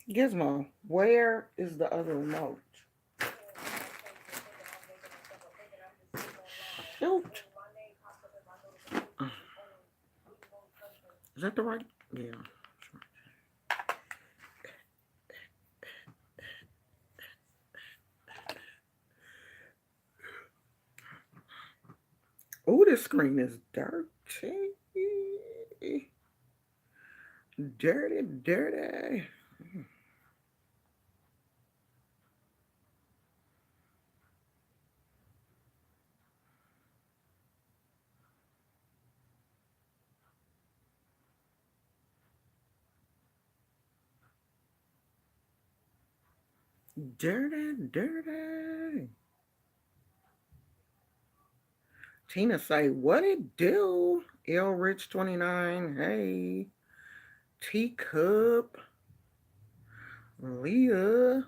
Gizmo, where is the other remote? Shoot. Is that the right? Yeah. Oh, this screen is dirty. Dirty, dirty. Dirty, dirty. Tina say, what it do? L Rich 29. Hey. Teacup. Leah.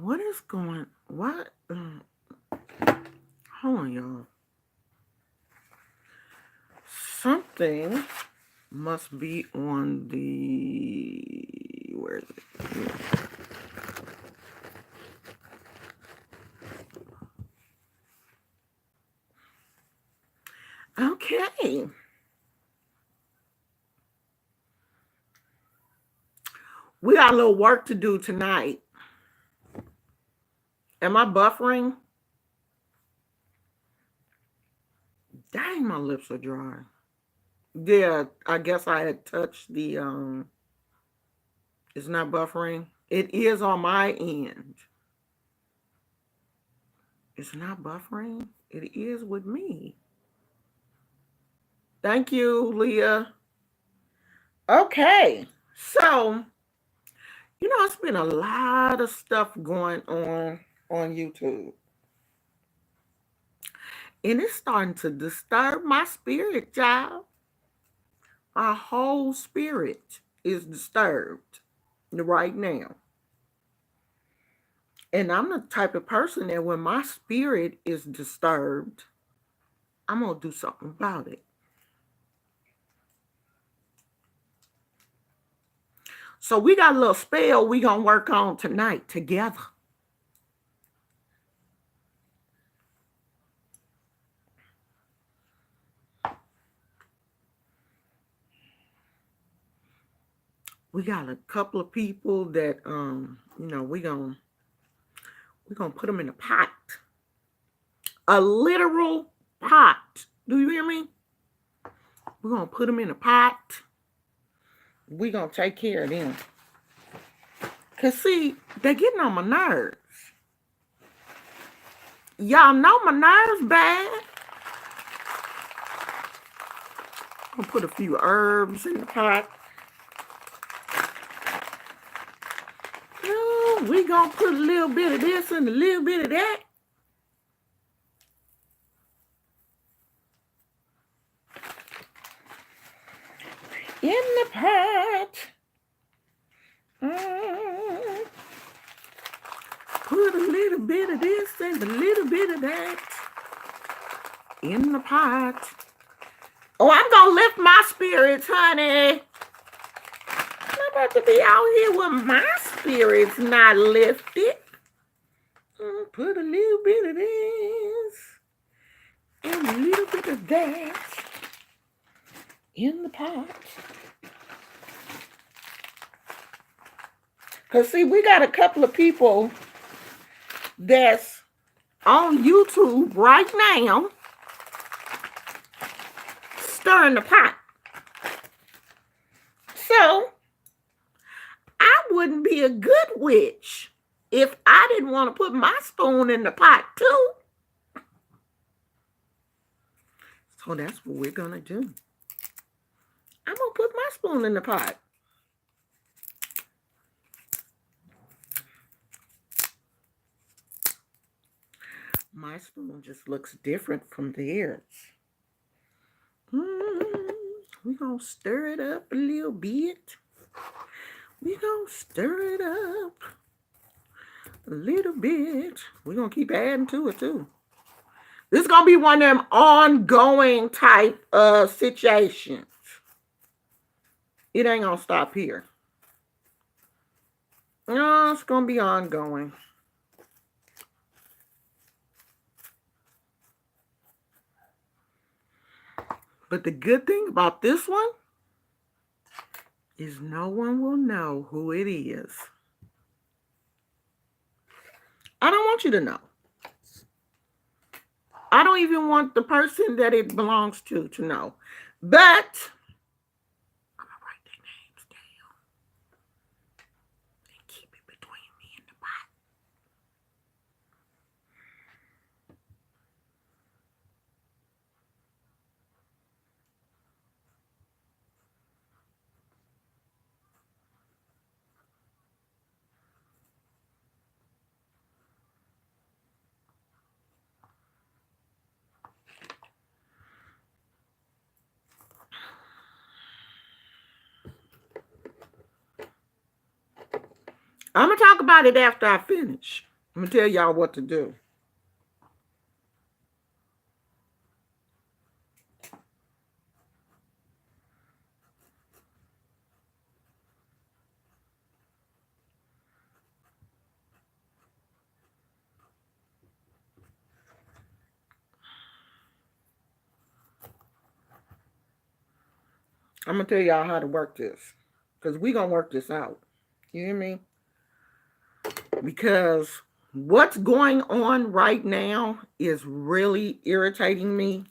What is going? What? Hold on, y'all. Something must be on the. Where is it? Here. Okay. We got a little work to do tonight. Am I buffering? Dang, my lips are dry. Yeah, I guess I had touched the it's not buffering. It is on my end. It's not buffering. It is with me. Thank you, Leah. Okay. So, it's been a lot of stuff going on YouTube. And it's starting to disturb my spirit, child. My whole spirit is disturbed right now. And I'm the type of person that when my spirit is disturbed, I'm going to do something about it. So we got a little spell we going to work on tonight together. We got a couple of people that we're going to put them in a pot. A literal pot. Do you hear me? We're going to put them in a pot. We're going to take care of them. Because, see, they're getting on my nerves. Y'all know my nerves bad. I'm going to put a few herbs in the pot. We going to put a little bit of this and a little bit of that. In the pot. Put a little bit of this and a little bit of that in the pot. Oh, I'm going to lift my spirits, honey. I'm about to be out here with my spirits not lifted. Put a little bit of this and a little bit of that in the pot. Because, see, we got a couple of people that's on YouTube right now stirring the pot. So, I wouldn't be a good witch if I didn't want to put my spoon in the pot too. So that's what we're going to do. I'm going to put my spoon in the pot. My spoon just looks different from theirs. We're going to stir it up a little bit. We're going to stir it up a little bit. We're going to keep adding to it too. This is going to be one of them ongoing type of situations. It ain't going to stop here. No, it's going to be ongoing. But the good thing about this one is no one will know who it is. I don't want you to know. I don't even want the person that it belongs to know. But I'm going to write their names down and keep it between me and the pot. I'm going to talk about it after I finish. I'm going to tell y'all what to do. I'm going to tell y'all how to work this. Because we're going to work this out. You hear me? Because what's going on right now is really irritating me.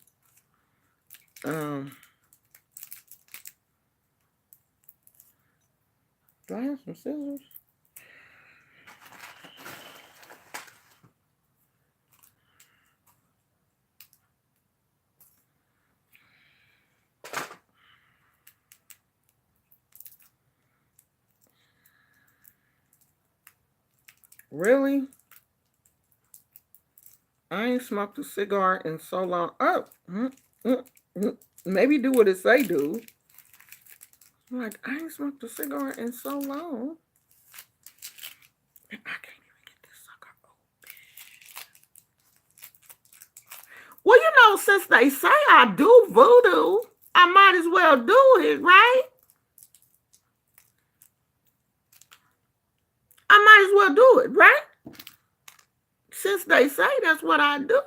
Do I have some scissors? Really? I ain't smoked a cigar in so long. Oh, maybe do what it say do. Like, I ain't smoked a cigar in so long. I can't even get this sucker open. Well, you know, since they say I do voodoo, I might as well do it, right? I might as well do it, right? Since they say that's what I do.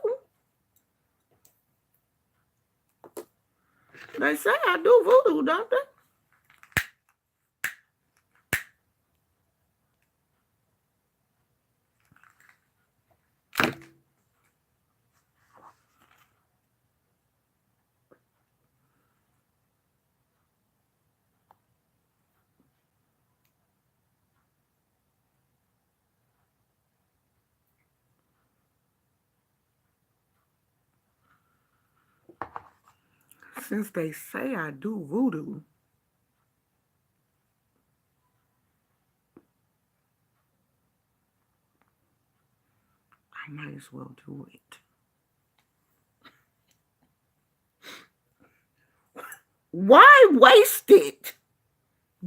They say I do voodoo, don't they? Since they say I do voodoo, I might as well do it. Why waste it?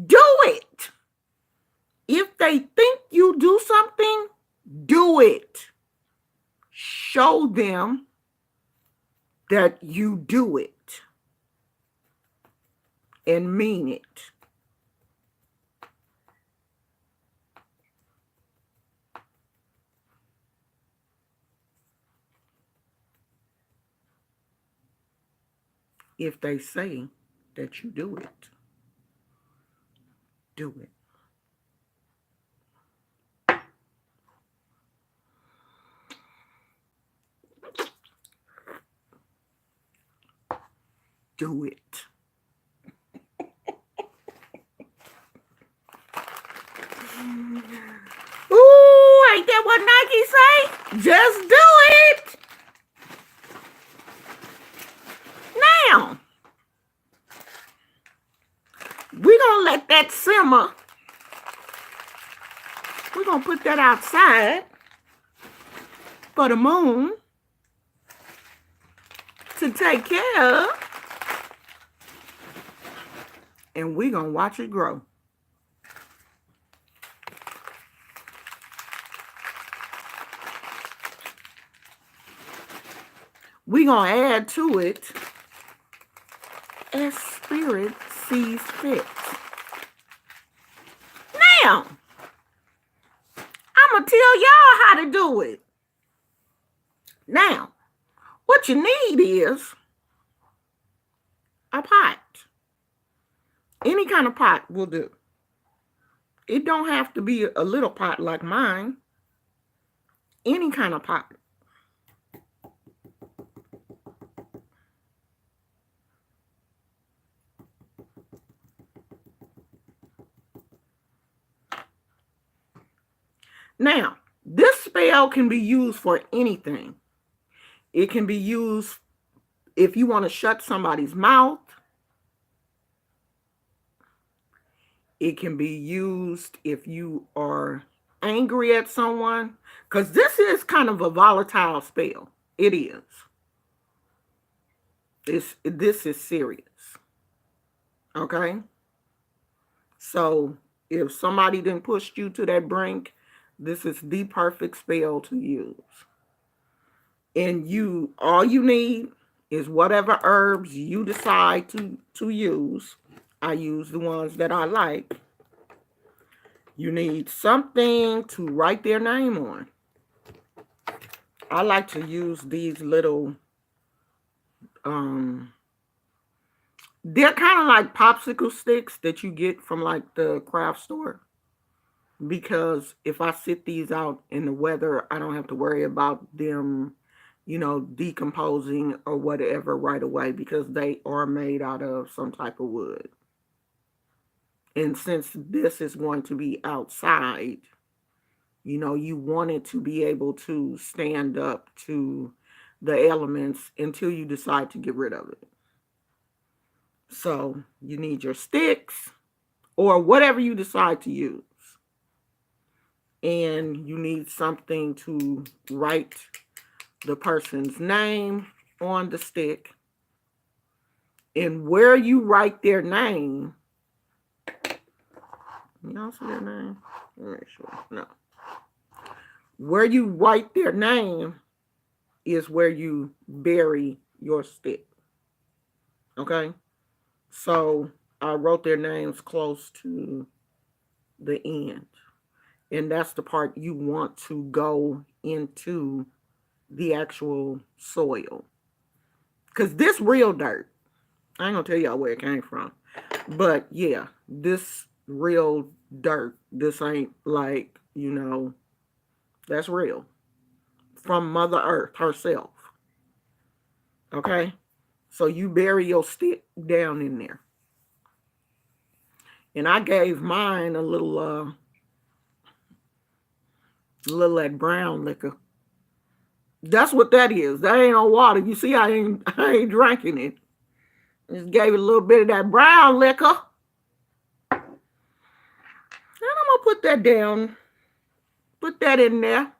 Do it. If they think you do something, do it. Show them that you do it and mean it. If they say that you do it, do it. Do it. Ooh, ain't that what Nike say? Just do it. Now, we're going to let that simmer. We're going to put that outside for the moon to take care of. And we're going to watch it grow. We're going to add to it as spirit sees fit. Now, I'm going to tell y'all how to do it. Now, what you need is a pot. Any kind of pot will do. It don't have to be a little pot like mine. Any kind of pot. Now, this spell can be used for anything. It can be used if you want to shut somebody's mouth. It can be used if you are angry at someone. Because this is kind of a volatile spell. It is. This is serious. Okay? So, if somebody didn't push you to that brink, this is the perfect spell to use. And all you need is whatever herbs you decide to use. I use the ones that I like. You need something to write their name on. I like to use these little, they're kind of like popsicle sticks that you get from like the craft store. Because if I sit these out in the weather, I don't have to worry about them, decomposing or whatever right away because they are made out of some type of wood. And since this is going to be outside, you want it to be able to stand up to the elements until you decide to get rid of it. So you need your sticks or whatever you decide to use. And you need something to write the person's name on the stick. And where you write their name, y'all see their name? Make sure. No. Where you write their name is where you bury your stick. Okay? So I wrote their names close to the end. And that's the part you want to go into the actual soil. Because this real dirt, I ain't going to tell y'all where it came from. But yeah, this real dirt, this ain't like, that's real. From Mother Earth herself. Okay? So you bury your stick down in there. And I gave mine a little that brown liquor. That's what that is. That ain't no water. You see, I ain't drinking it. Just gave it a little bit of that brown liquor. And I'm gonna put that down. Put that in there.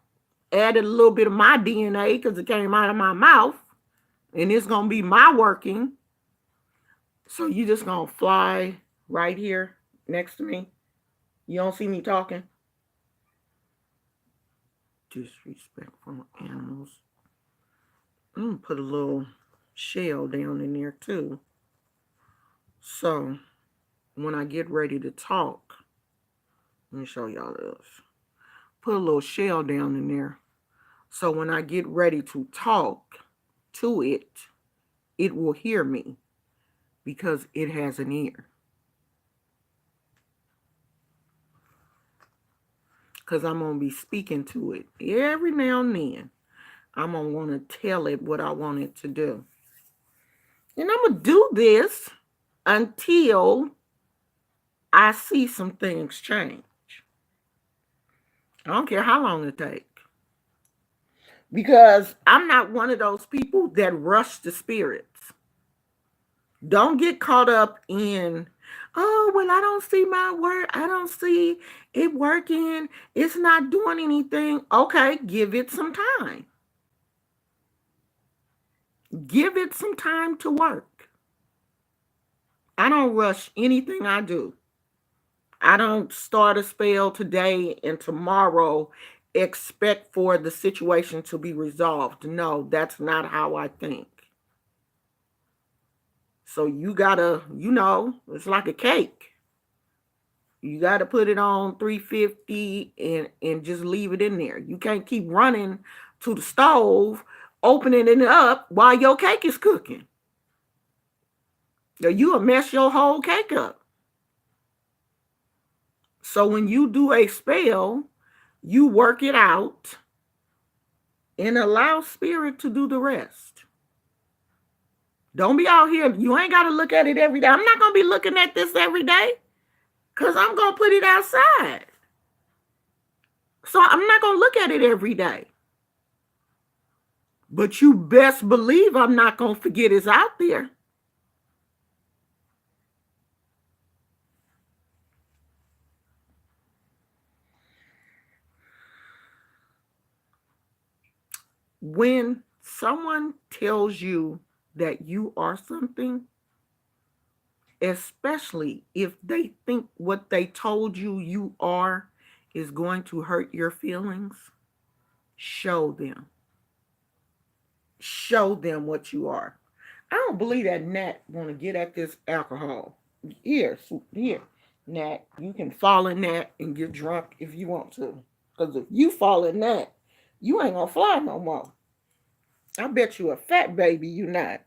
Added a little bit of my DNA because it came out of my mouth. And it's gonna be my working. So you just gonna fly right here next to me. You don't see me talking? Disrespectful animals. I'm gonna put a little shell down in there too. So when I get ready to talk, let me show y'all this. Put a little shell down in there. So when I get ready to talk to it, it will hear me because it has an ear. Because I'm going to be speaking to it every now and then. I'm going to want to tell it what I want it to do. And I'm going to do this until I see some things change. I don't care how long it takes. Because I'm not one of those people that rush the spirits. Don't get caught up in, oh, well, I don't see my work. I don't see it working. It's not doing anything. Okay, give it some time. Give it some time to work. I don't rush anything I do. I don't start a spell today and tomorrow expect for the situation to be resolved. No, that's not how I think. So you gotta, it's like a cake. You gotta put it on 350 and just leave it in there. You can't keep running to the stove, opening it up while your cake is cooking. You'll mess your whole cake up. So when you do a spell, you work it out and allow spirit to do the rest. Don't be out here. You ain't got to look at it every day. I'm not going to be looking at this every day because I'm going to put it outside. So I'm not going to look at it every day. But you best believe I'm not going to forget it's out there. When someone tells you that you are something, especially if they think what they told you are is going to hurt your feelings, show them. Show them what you are. I don't believe that Nat want to get at this alcohol. Here, Nat, you can fall in that and get drunk if you want to. Because if you fall in that, you ain't gonna fly no more. I bet you a fat baby you not.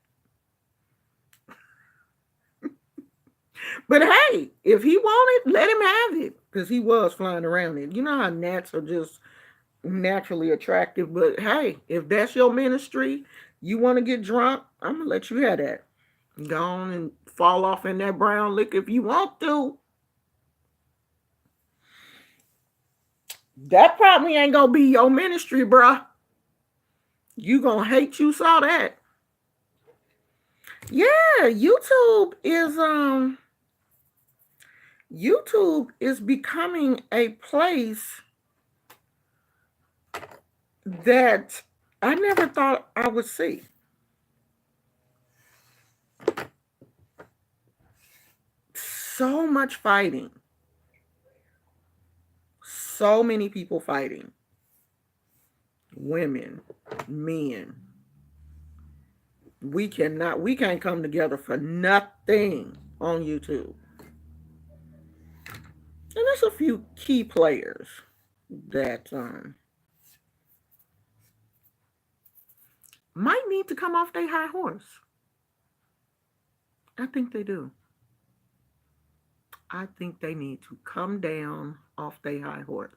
But hey, if he want it, let him have it. Because he was flying around it. You know how gnats are just naturally attractive. But hey, if that's your ministry, you want to get drunk, I'm going to let you have that. Go on and fall off in that brown liquor if you want to. That probably ain't going to be your ministry, bruh. You going to hate you saw that. Yeah, YouTube is becoming a place that I never thought I would see. So much fighting. So many people fighting. Women, men. We can't come together for nothing on YouTube. And there's a few key players that might need to come off their high horse. I think they do. I think they need to come down off their high horse.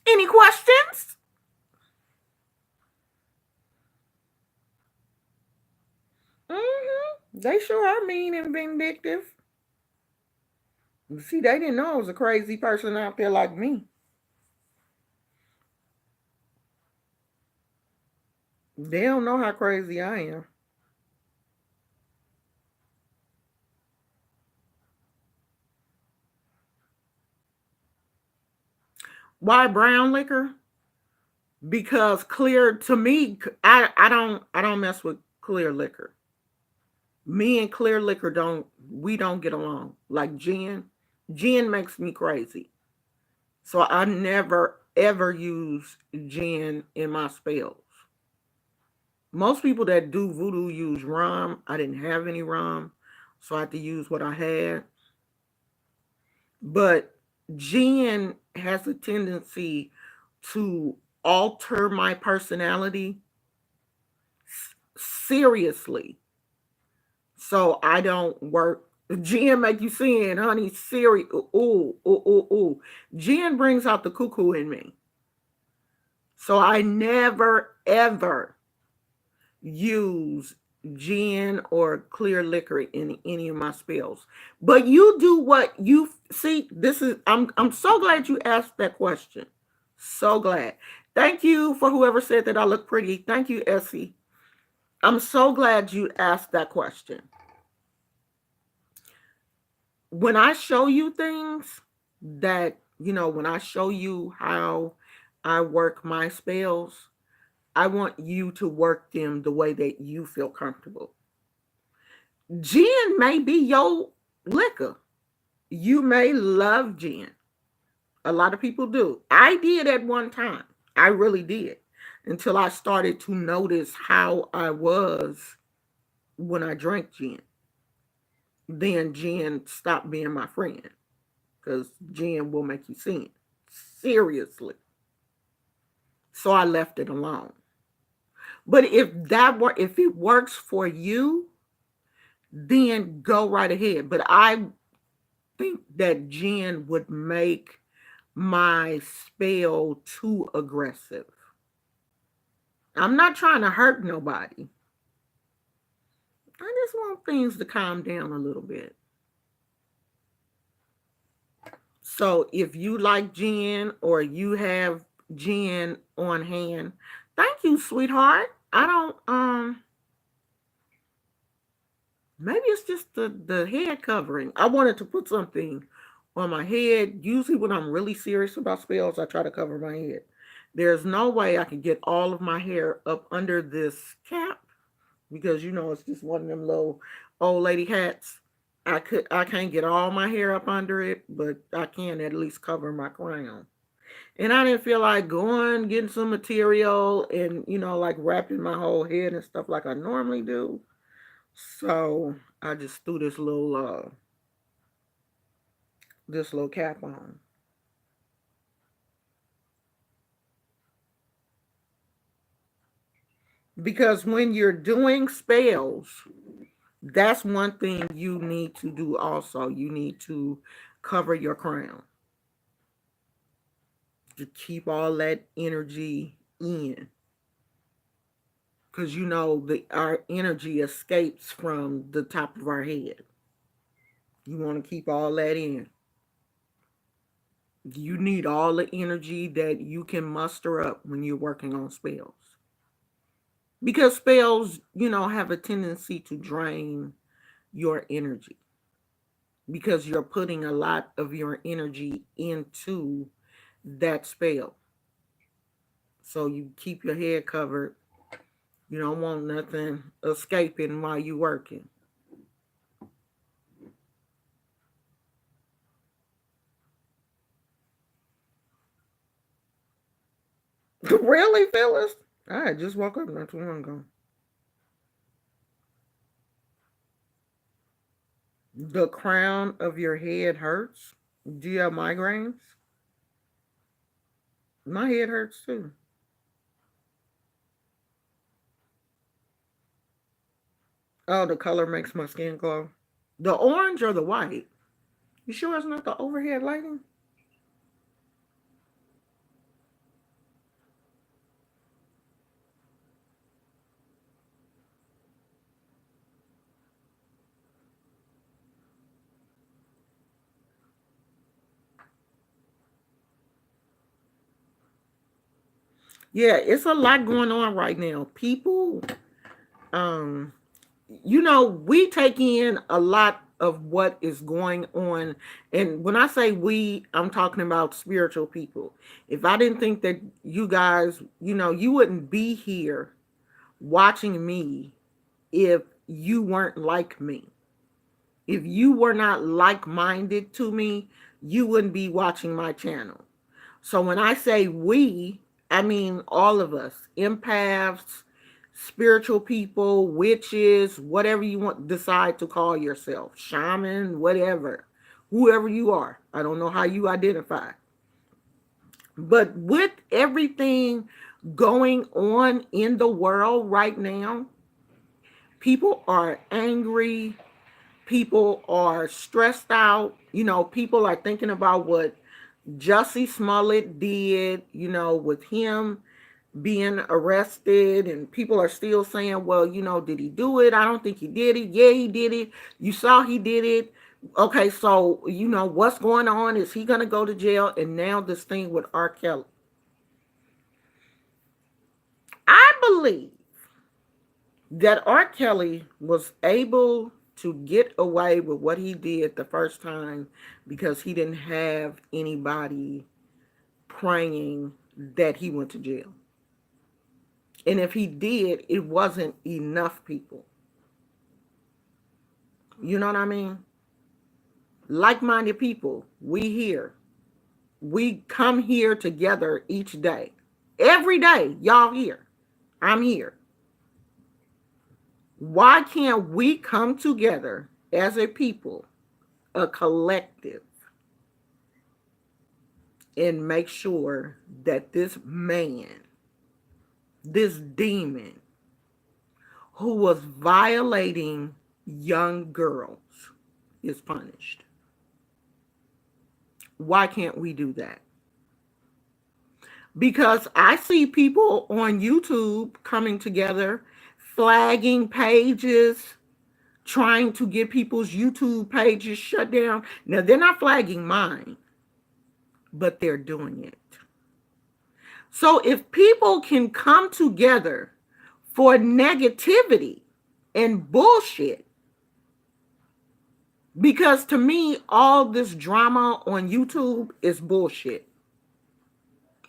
Any questions? They sure are mean and vindictive. See, they didn't know I was a crazy person out there like me. They don't know how crazy I am. Why brown liquor? Because clear, to me, I don't mess with clear liquor. Me and clear liquor don't get along. Like gin makes me crazy. So I never ever use gin in my spells. Most people that do voodoo use rum. I didn't have any rum, so I had to use what I had. But gin has a tendency to alter my personality seriously. So I don't work. Gin make you sin, honey. Serious. Ooh. Gin brings out the cuckoo in me. So I never ever use gin or clear liquor in any of my spells. But you do what you see. This is I'm so glad you asked that question. So glad. Thank you for whoever said that I look pretty. Thank you, Essie. I'm so glad you asked that question. When I show you things that, when I show you how I work my spells, I want you to work them the way that you feel comfortable. Gin may be your liquor. You may love gin. A lot of people do. I did at one time. I really did. Until I started to notice how I was when I drank gin. Then gin stopped being my friend. Because gin will make you sin. Seriously. So I left it alone. But if it works for you, then go right ahead. But I think that gin would make my spell too aggressive. I'm not trying to hurt nobody. I just want things to calm down a little bit. So if you like gin or you have gin on hand, thank you, sweetheart. I don't maybe it's just the head covering. I wanted to put something on my head. Usually when I'm really serious about spells, I try to cover my head. There's no way I can get all of my hair up under this cap because it's just one of them little old lady hats. I can't get all my hair up under it, but I can at least cover my crown. And I didn't feel like going, getting some material and, like wrapping my whole head and stuff like I normally do. So I just threw this little cap on. Because when you're doing spells, that's one thing you need to do also. You need to cover your crown to keep all that energy in. Because our energy escapes from the top of our head. You want to keep all that in. You need all the energy that you can muster up when you're working on spells. Because spells, have a tendency to drain your energy because you're putting a lot of your energy into that spell. So you keep your head covered. You don't want nothing escaping while you're working. Really, Phyllis? I just woke up not too long ago. The crown of your head hurts? Do you have migraines? My head hurts too. Oh, the color makes my skin glow. The orange or the white? You sure it's not the overhead lighting? Yeah, it's a lot going on right now. People, um, we take in a lot of what is going on. And when I say we, I'm talking about spiritual people. If I didn't think that you guys, you wouldn't be here watching me if you weren't like me. If you were not like minded to me, you wouldn't be watching my channel. So when I say we, I mean all of us, empaths, spiritual people, witches, whatever you want decide to call yourself, shaman, whatever, whoever you are. I don't know how you identify. But with everything going on in the world right now, people are angry, people are stressed out, people are thinking about what Jussie Smollett did, with him being arrested, and people are still saying, well, did he do it? I don't think he did it. Yeah, he did it. You saw he did it. Okay, so, what's going on? Is he going to go to jail? And now this thing with R. Kelly. I believe that R. Kelly was able to get away with what he did the first time because he didn't have anybody praying that he went to jail. And if he did, it wasn't enough people. You know what I mean? Like-minded people, we here. We come here together each day. Every day, y'all here. I'm here. Why can't we come together as a people, a collective, and make sure that this man, this demon, who was violating young girls, is punished? Why can't we do that? Because I see people on YouTube coming together, flagging pages, trying to get people's YouTube pages shut down. Now, they're not flagging mine, but they're doing it. So if people can come together for negativity and bullshit, because to me, all this drama on YouTube is bullshit.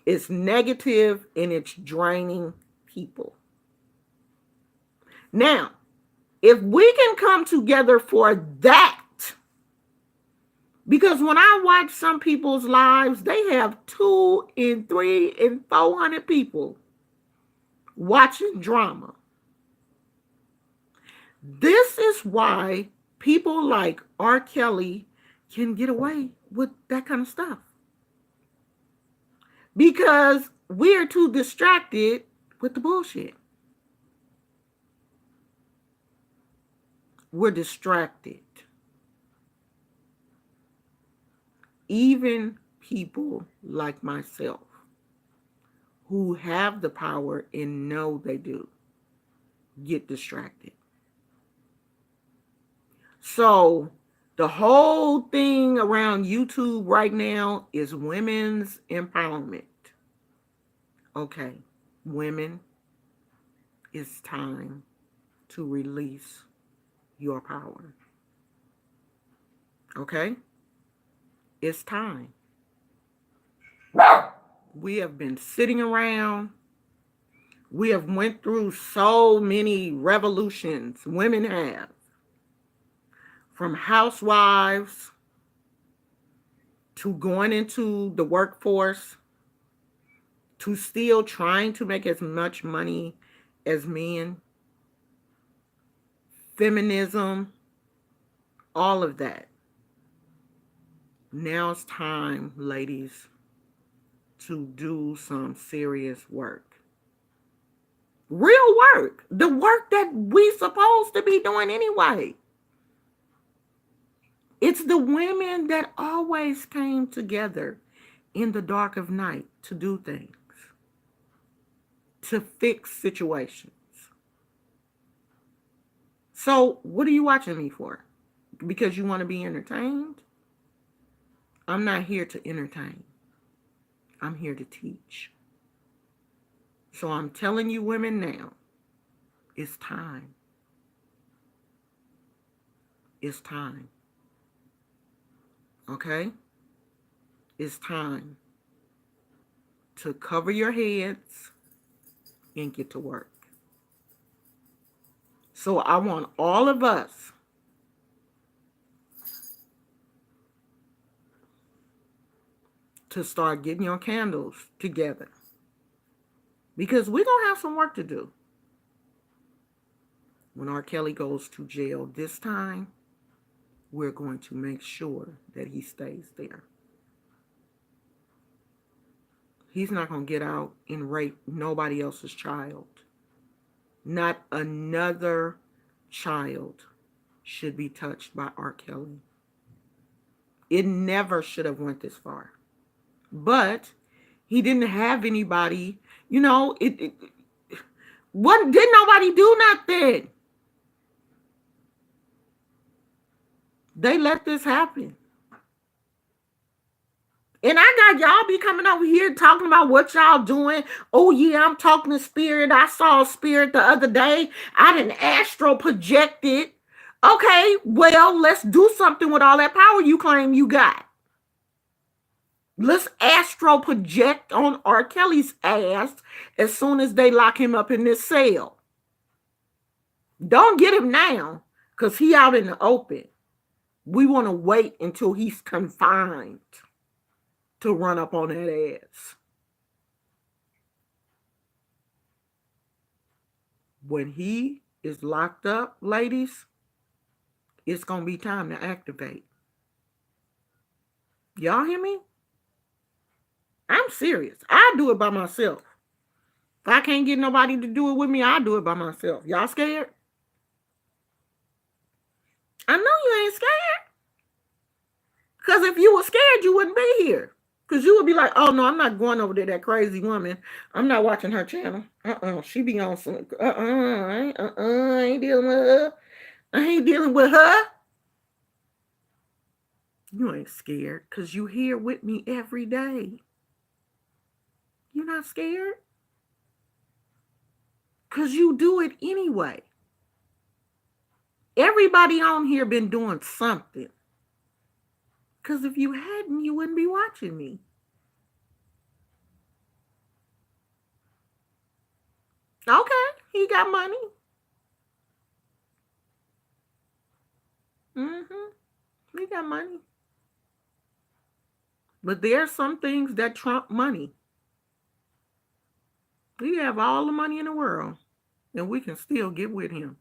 It's negative and it's draining people. Now, if we can come together for that, because when I watch some people's lives, they have 2 and 3 and 400 people watching drama. This is why people like R. Kelly can get away with that kind of stuff. Because we're too distracted with the bullshit. We're distracted. Even people like myself who have the power and know they do get distracted. So the whole thing around YouTube right now is women's empowerment. Okay, women, it's time to release your power. Okay? It's time. We have been sitting around. We have went through so many revolutions. Women have. From housewives to going into the workforce to still trying to make as much money as men. Feminism, all of that. Now it's time, ladies, to do some serious work. Real work. The work that we supposed to be doing anyway. It's the women that always came together in the dark of night to do things, to fix situations. So what are you watching me for? Because you want to be entertained? I'm not here to entertain. I'm here to teach. So I'm telling you women now, it's time. It's time. Okay? It's time to cover your heads and get to work. So I want all of us to start getting your candles together. Because we're going to have some work to do. When R. Kelly goes to jail this time, we're going to make sure that he stays there. He's not going to get out and rape nobody else's child. Not another child should be touched by R. Kelly. It never should have went this far. But he didn't have anybody, you know, didn't nobody do nothing. They let this happen. And I got y'all be coming over here talking about what y'all doing. Oh yeah, I'm talking to spirit. I saw a spirit the other day. I didn't astral project it. Okay, well, let's do something with all that power you claim you got. Let's astral project on R. Kelly's ass as soon as they lock him up in this cell. Don't get him now, because he out in the open. We want to wait until he's confined to run up on that ass. When he is locked up, ladies, it's going to be time to activate. Y'all hear me? I'm serious. I do it by myself. If I can't get nobody to do it with me, I do it by myself. Y'all scared? I know you ain't scared. Because if you were scared, you wouldn't be here. Because you would be like, oh, no, I'm not going over to that crazy woman. I'm not watching her channel. She be on some, I ain't dealing with her. I ain't dealing with her. You ain't scared because you here with me every day. You're not scared? Because you do it anyway. Everybody on here been doing something. Because if you hadn't, you wouldn't be watching me. Okay, he got money. He got money. But there are some things that trump money. We have all the money in the world, and we can still get with him.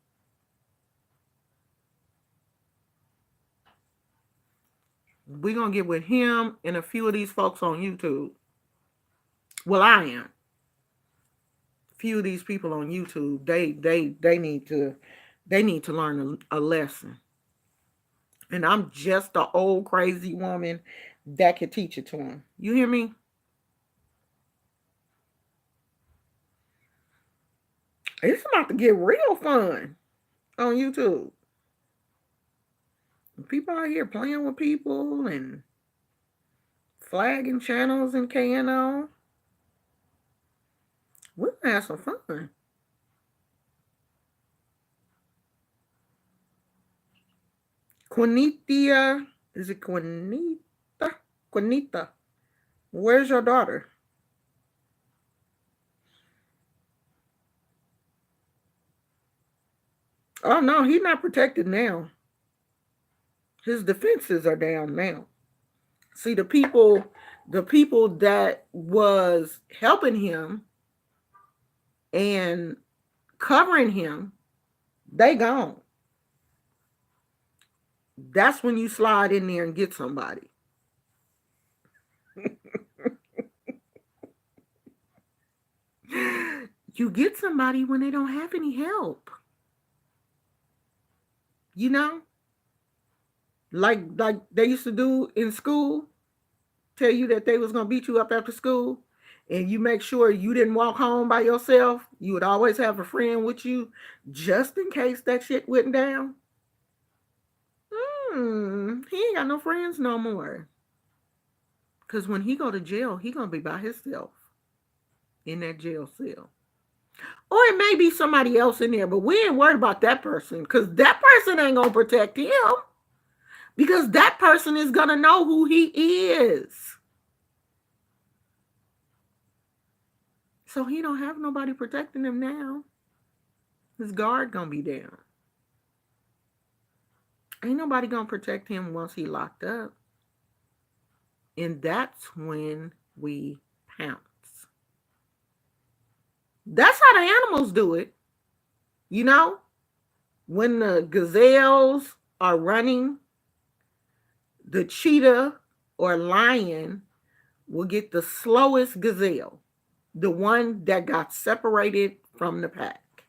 We're going to get with him and a few of these folks on YouTube. Well, I am. A few of these people on YouTube, they need to learn a lesson. And I'm just the old crazy woman that could teach it to them. You hear me? It's about to get real fun on YouTube. People out here playing with people and flagging channels and KNO. We're gonna have some fun. Quinita, is it Quinita? Quinita, where's your daughter? Oh no, he's not protected now. His defenses are down now. See, the people that was helping him and covering him, they gone. That's when you slide in there and get somebody. You get somebody when they don't have any help. You know? Like they used to do in school, tell you that they was going to beat you up after school, and you make sure you didn't walk home by yourself. You would always have a friend with you just in case that shit went down. He ain't got no friends no more. Because when he go to jail, he going to be by himself in that jail cell. Or it may be somebody else in there, but we ain't worried about that person because that person ain't going to protect him because that person is going to know who he is. So he don't have nobody protecting him now. His guard going to be down. Ain't nobody going to protect him once he locked up. And that's when we pounce. That's how the animals do it. You know, when the gazelles are running, the cheetah or lion will get the slowest gazelle, the one that got separated from the pack.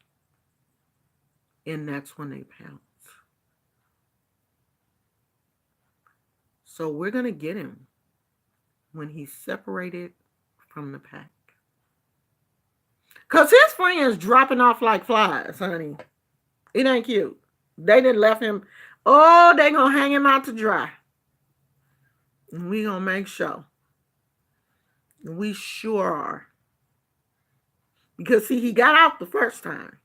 And that's when they pounce. So we're going to get him when he's separated from the pack. Because his friends dropping off like flies, honey. It ain't cute. They done left him. Oh, they going to hang him out to dry. And we going to make sure. We sure are. Because, see, he got out the first time.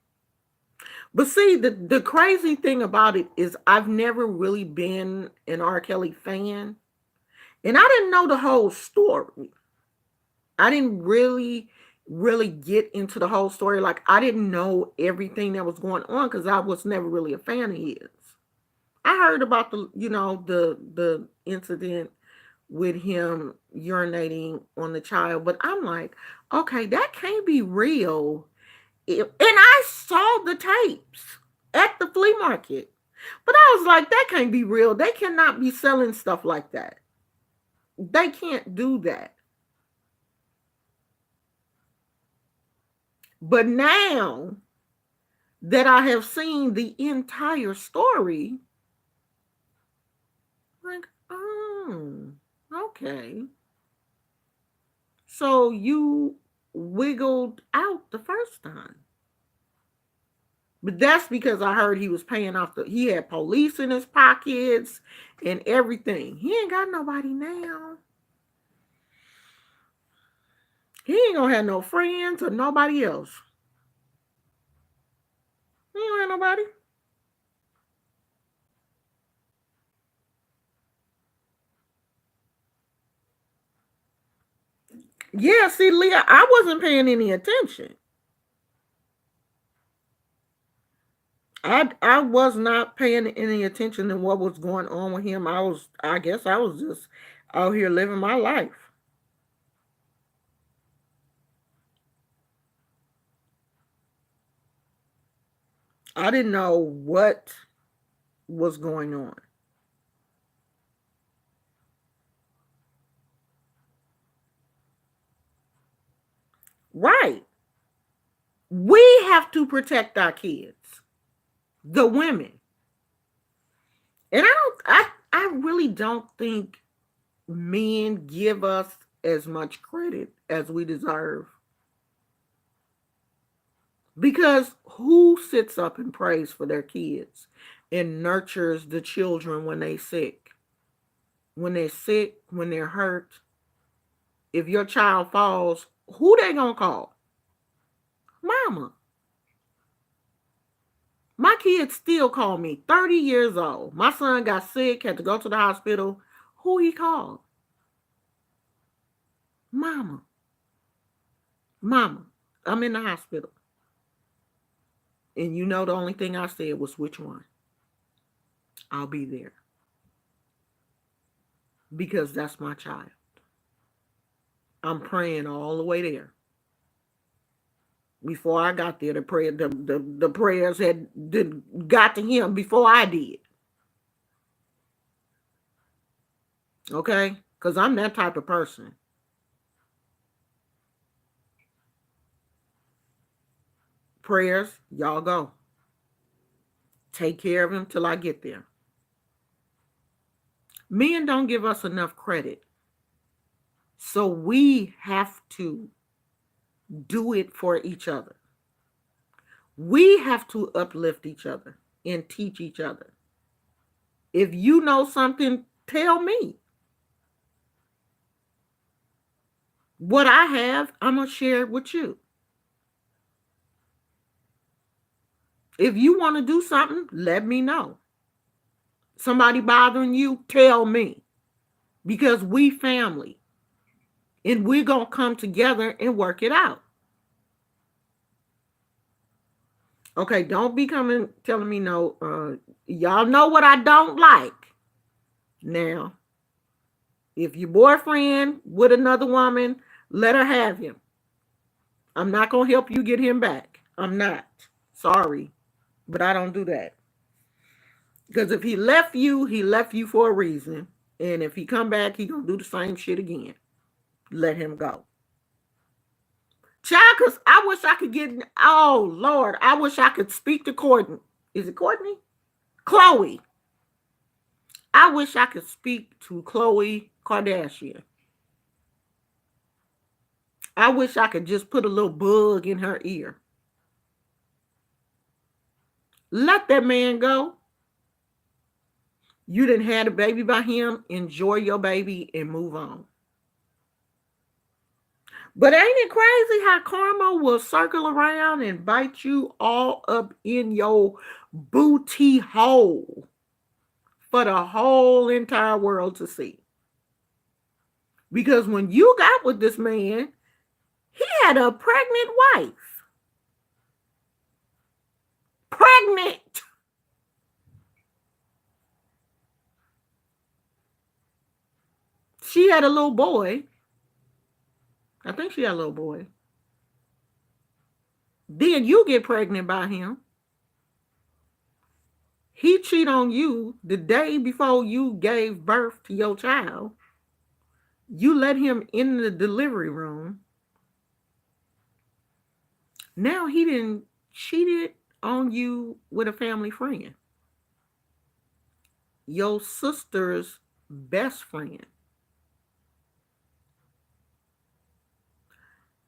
But see, the crazy thing about it is I've never really been an R. Kelly fan. And I didn't know the whole story. I didn't really get into the whole story. Like, I didn't know everything that was going on because I was never really a fan of his. I heard about the incident with him urinating on the child, but I'm like, okay, that can't be real. And I saw the tapes at the flea market, but I was like, that can't be real. They cannot be selling stuff like that. They can't do that. But now that I have seen the entire story, like, oh, okay. So you wiggled out the first time. But that's because I heard he was paying off he had police in his pockets and everything. He ain't got nobody now. He ain't gonna have no friends or nobody else. He ain't have nobody. Yeah, see, Leah, I wasn't paying any attention. I was not paying any attention to what was going on with him. I guess I was just out here living my life. I didn't know what was going on. Right. We have to protect our kids, the women. And I really don't think men give us as much credit as we deserve. Because who sits up and prays for their kids and nurtures the children when they sick? When they're sick, when they're hurt, if your child falls, who they gonna call? Mama. My kids still call me 30 years old. My son got sick, had to go to the hospital. Who he called? Mama. Mama, I'm in the hospital. And you know the only thing I said was which one? I'll be there. Because that's my child. I'm praying all the way there. Before I got there, the prayers got to him before I did. Okay? Because I'm that type of person. Prayers, y'all go. Take care of him till I get there. Men don't give us enough credit. So we have to do it for each other. We have to uplift each other and teach each other. If you know something, tell me. What I have, I'm going to share it with you. If you want to do something, let me know. Somebody bothering you, tell me. Because we family. And we're going to come together and work it out. Okay, don't be coming telling me no. Y'all know what I don't like. Now, if your boyfriend with another woman, let her have him. I'm not going to help you get him back. I'm not. Sorry. But I don't do that. Because if he left you for a reason. And if he come back, he going to do the same shit again. Let him go. Child, because I wish I could get, oh, Lord, I wish I could speak to Courtney. Is it Courtney? Khloe. I wish I could speak to Khloe Kardashian. I wish I could just put a little bug in her ear. Let that man go. You didn't have a baby by him. Enjoy your baby and move on. But ain't it crazy how karma will circle around and bite you all up in your booty hole for the whole entire world to see? Because when you got with this man, he had a pregnant wife. Pregnant. she had a little boy. I think she had a little boy. Then you get pregnant by him. He cheat on you the day before you gave birth to your child. You let him in the delivery room. Now he didn't cheated on you with a family friend. Your sister's best friend.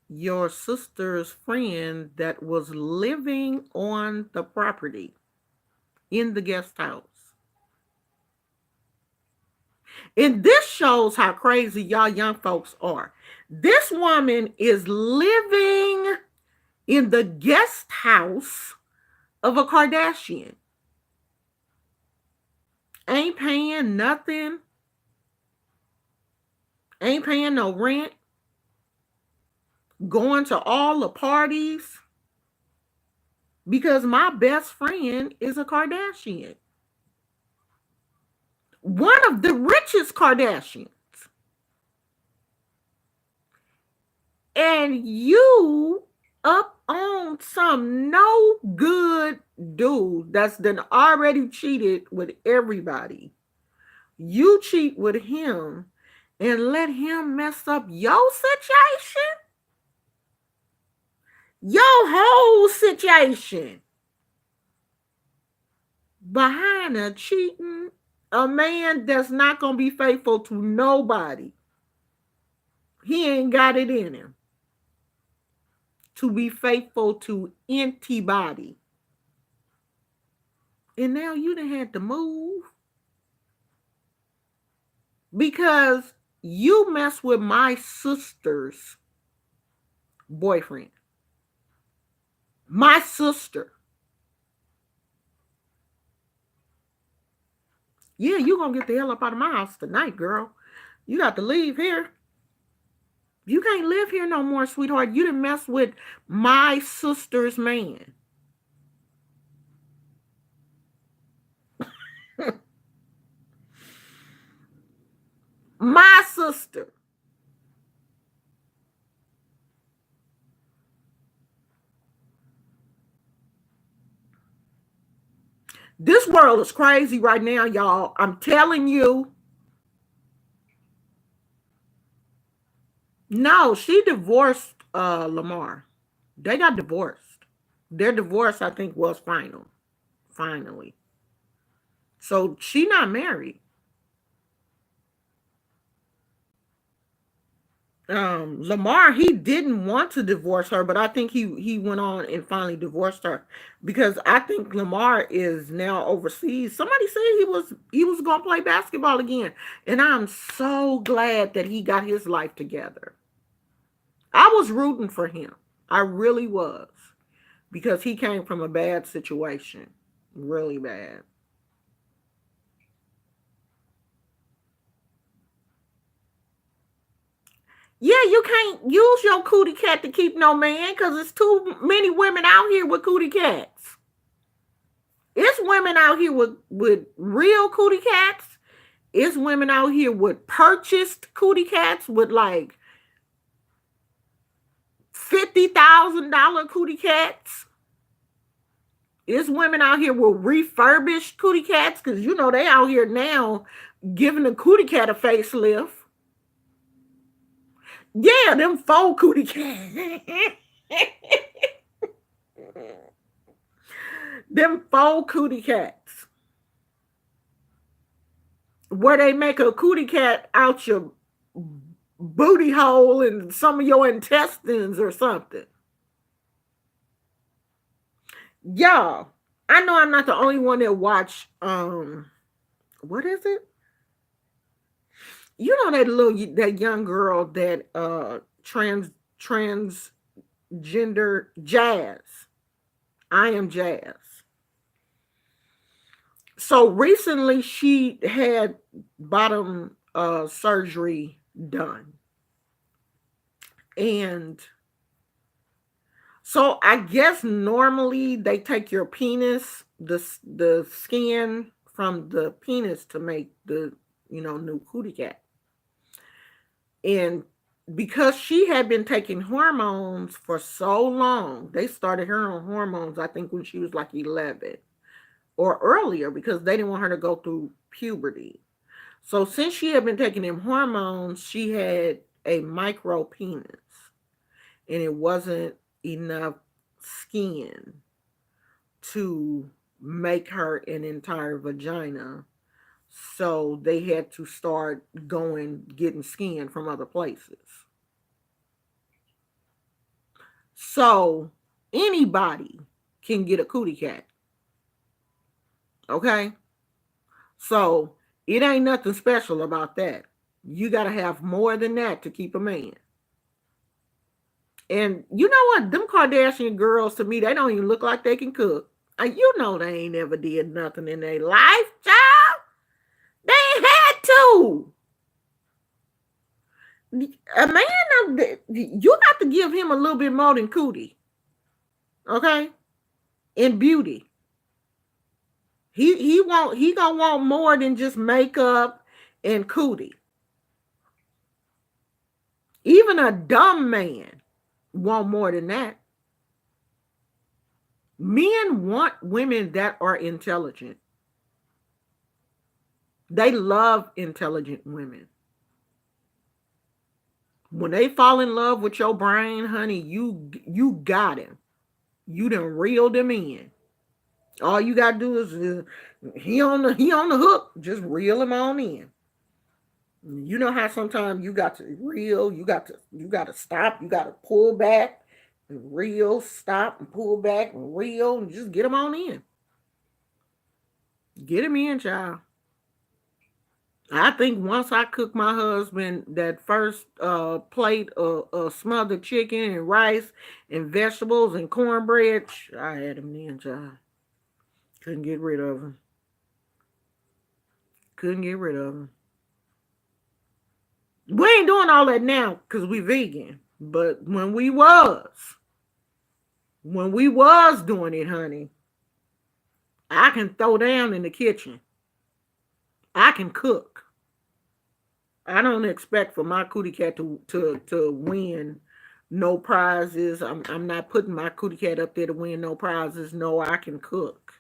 Your sister's friend that was living on the property in the guest house. And this shows how crazy y'all young folks are. This woman is living in the guest house of a Kardashian. Ain't paying nothing. Ain't paying no rent. Going to all the parties. Because my best friend is a Kardashian. One of the richest Kardashians. And you up on some no good dude that's done already cheated with everybody. You cheat with him and let him mess up your situation? Your whole situation. Behind a cheating, a man that's not going to be faithful to nobody. He ain't got it in him to be faithful to anybody. And now you done had to move because you mess with my sister's boyfriend. My sister. Yeah, you gonna get the hell up out of my house tonight, girl. You got to leave here. You can't live here no more, sweetheart. You done mess with my sister's man. My sister. This world is crazy right now, y'all. I'm telling you. No, she divorced Lamar. They got divorced. Their divorce, I think, was finally. So she not married. Lamar, he didn't want to divorce her, but I think he went on and finally divorced her because I think Lamar is now overseas. Somebody said he was gonna play basketball again, and I'm so glad that he got his life together. I was rooting for him. I really was, because he came from a bad situation, really bad. Yeah, you can't use your cootie cat to keep no man because it's too many women out here with cootie cats. It's women out here with real cootie cats. It's women out here with purchased cootie cats with like $50,000 cootie cats. It's women out here with refurbished cootie cats because you know they out here now giving the cootie cat a facelift. Yeah, them faux cootie cats. Them faux cootie cats. Where they make a cootie cat out your booty hole and some of your intestines or something. Y'all, I know I'm not the only one that watch what is it? You know that young girl that transgender Jazz. I am Jazz. So recently she had bottom surgery done. And so I guess normally they take your penis, the skin from the penis to make the new cootie cat. And because she had been taking hormones for so long, they started her on hormones, I think, when she was like 11 or earlier, because they didn't want her to go through puberty. So since she had been taking them hormones, she had a micro penis, and it wasn't enough skin to make her an entire vagina. So they had to start getting skin from other places. So anybody can get a cootie cat. Okay? So it ain't nothing special about that. You got to have more than that to keep a man. And you know what? Them Kardashian girls, to me, they don't even look like they can cook. You know they ain't ever did nothing in their life, child. They ain't had to. A man, you got to give him a little bit more than cootie. Okay? In beauty. He gonna want more than just makeup and cootie. Even a dumb man want more than that. Men want women that are intelligent. They love intelligent women. When they fall in love with your brain, honey, you got him. You done reeled him in. All you gotta do is he on the hook. Just reel him on in. You know how sometimes you got to reel, you got to stop, you got to pull back, and reel, stop, and pull back, and reel, and just get him on in. Get him in, child. I think once I cooked my husband that first plate of smothered chicken and rice and vegetables and cornbread, I had him in, child. Couldn't get rid of him. Couldn't get rid of him. We ain't doing all that now because we vegan. But when we was doing it, honey, I can throw down in the kitchen. I can cook. I don't expect for my cootie cat to win no prizes. I'm not putting my cootie cat up there to win no prizes. No, I can cook.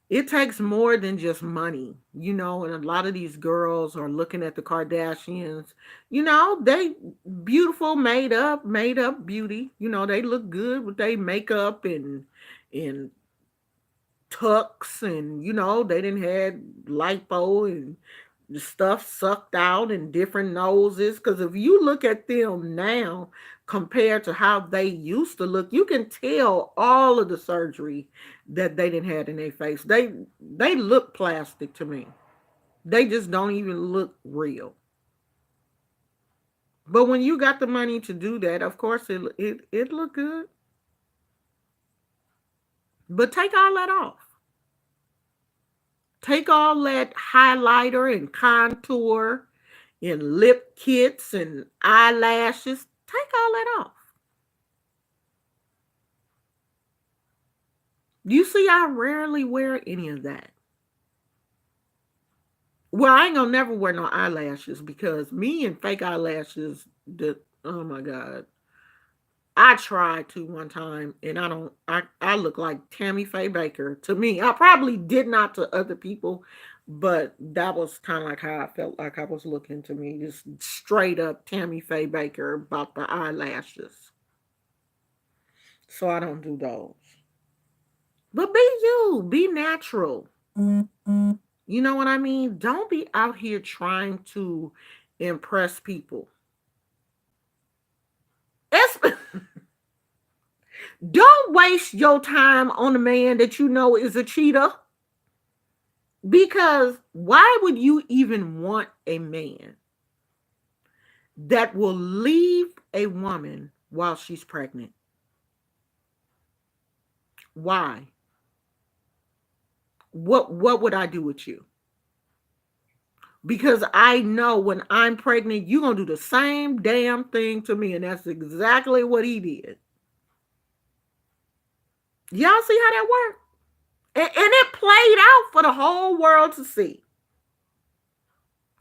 It takes more than just money, and a lot of these girls are looking at the Kardashians. They beautiful, made up beauty. They look good with their makeup and tucks, and they didn't had lipo and the stuff sucked out and different noses. Because if you look at them now compared to how they used to look, you can tell all of the surgery that they didn't have in their face. They look plastic to me. They just don't even look real. But when you got the money to do that, of course it look good. But take all that off. Take all that highlighter and contour and lip kits and eyelashes. Take all that off. You see, I rarely wear any of that. Well, I ain't gonna never wear no eyelashes because me and fake eyelashes, oh my God. I tried to one time and I look like Tammy Faye Baker to me. I probably did not to other people, but that was kind of like how I felt like I was looking to me. Just straight up Tammy Faye Baker about the eyelashes. So I don't do those. But be you, be natural. Mm-hmm. You know what I mean? Don't be out here trying to impress people. Don't waste your time on a man that you know is a cheater. Because why would you even want a man that will leave a woman while she's pregnant? Why? What would I do with you? Because I know when I'm pregnant, you're going to do the same damn thing to me. And that's exactly what he did. Y'all see how that worked? And it played out for the whole world to see.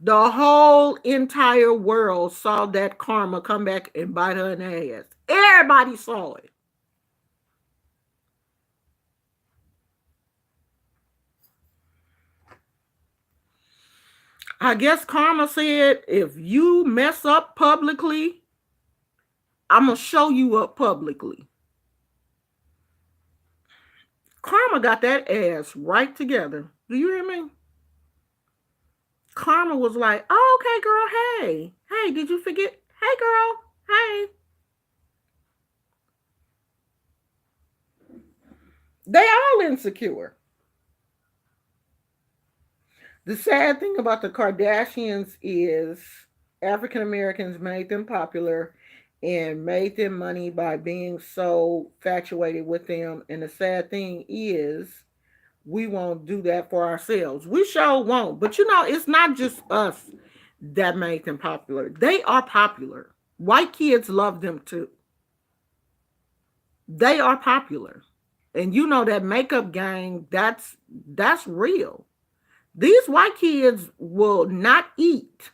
The whole entire world saw that karma come back and bite her in the ass. Everybody saw it. I guess karma said, if you mess up publicly, I'm going to show you up publicly. Karma got that ass right together. Do you hear me? Karma was like, oh, okay, girl, hey. Hey, did you forget? Hey, girl, hey. They all insecure. The sad thing about the Kardashians is African Americans made them popular and made them money by being so infatuated with them. And the sad thing is, we won't do that for ourselves. We sure won't. But you know, it's not just us that made them popular. They are popular. White kids love them too. They are popular. And you know that makeup gang, that's real. These white kids will not eat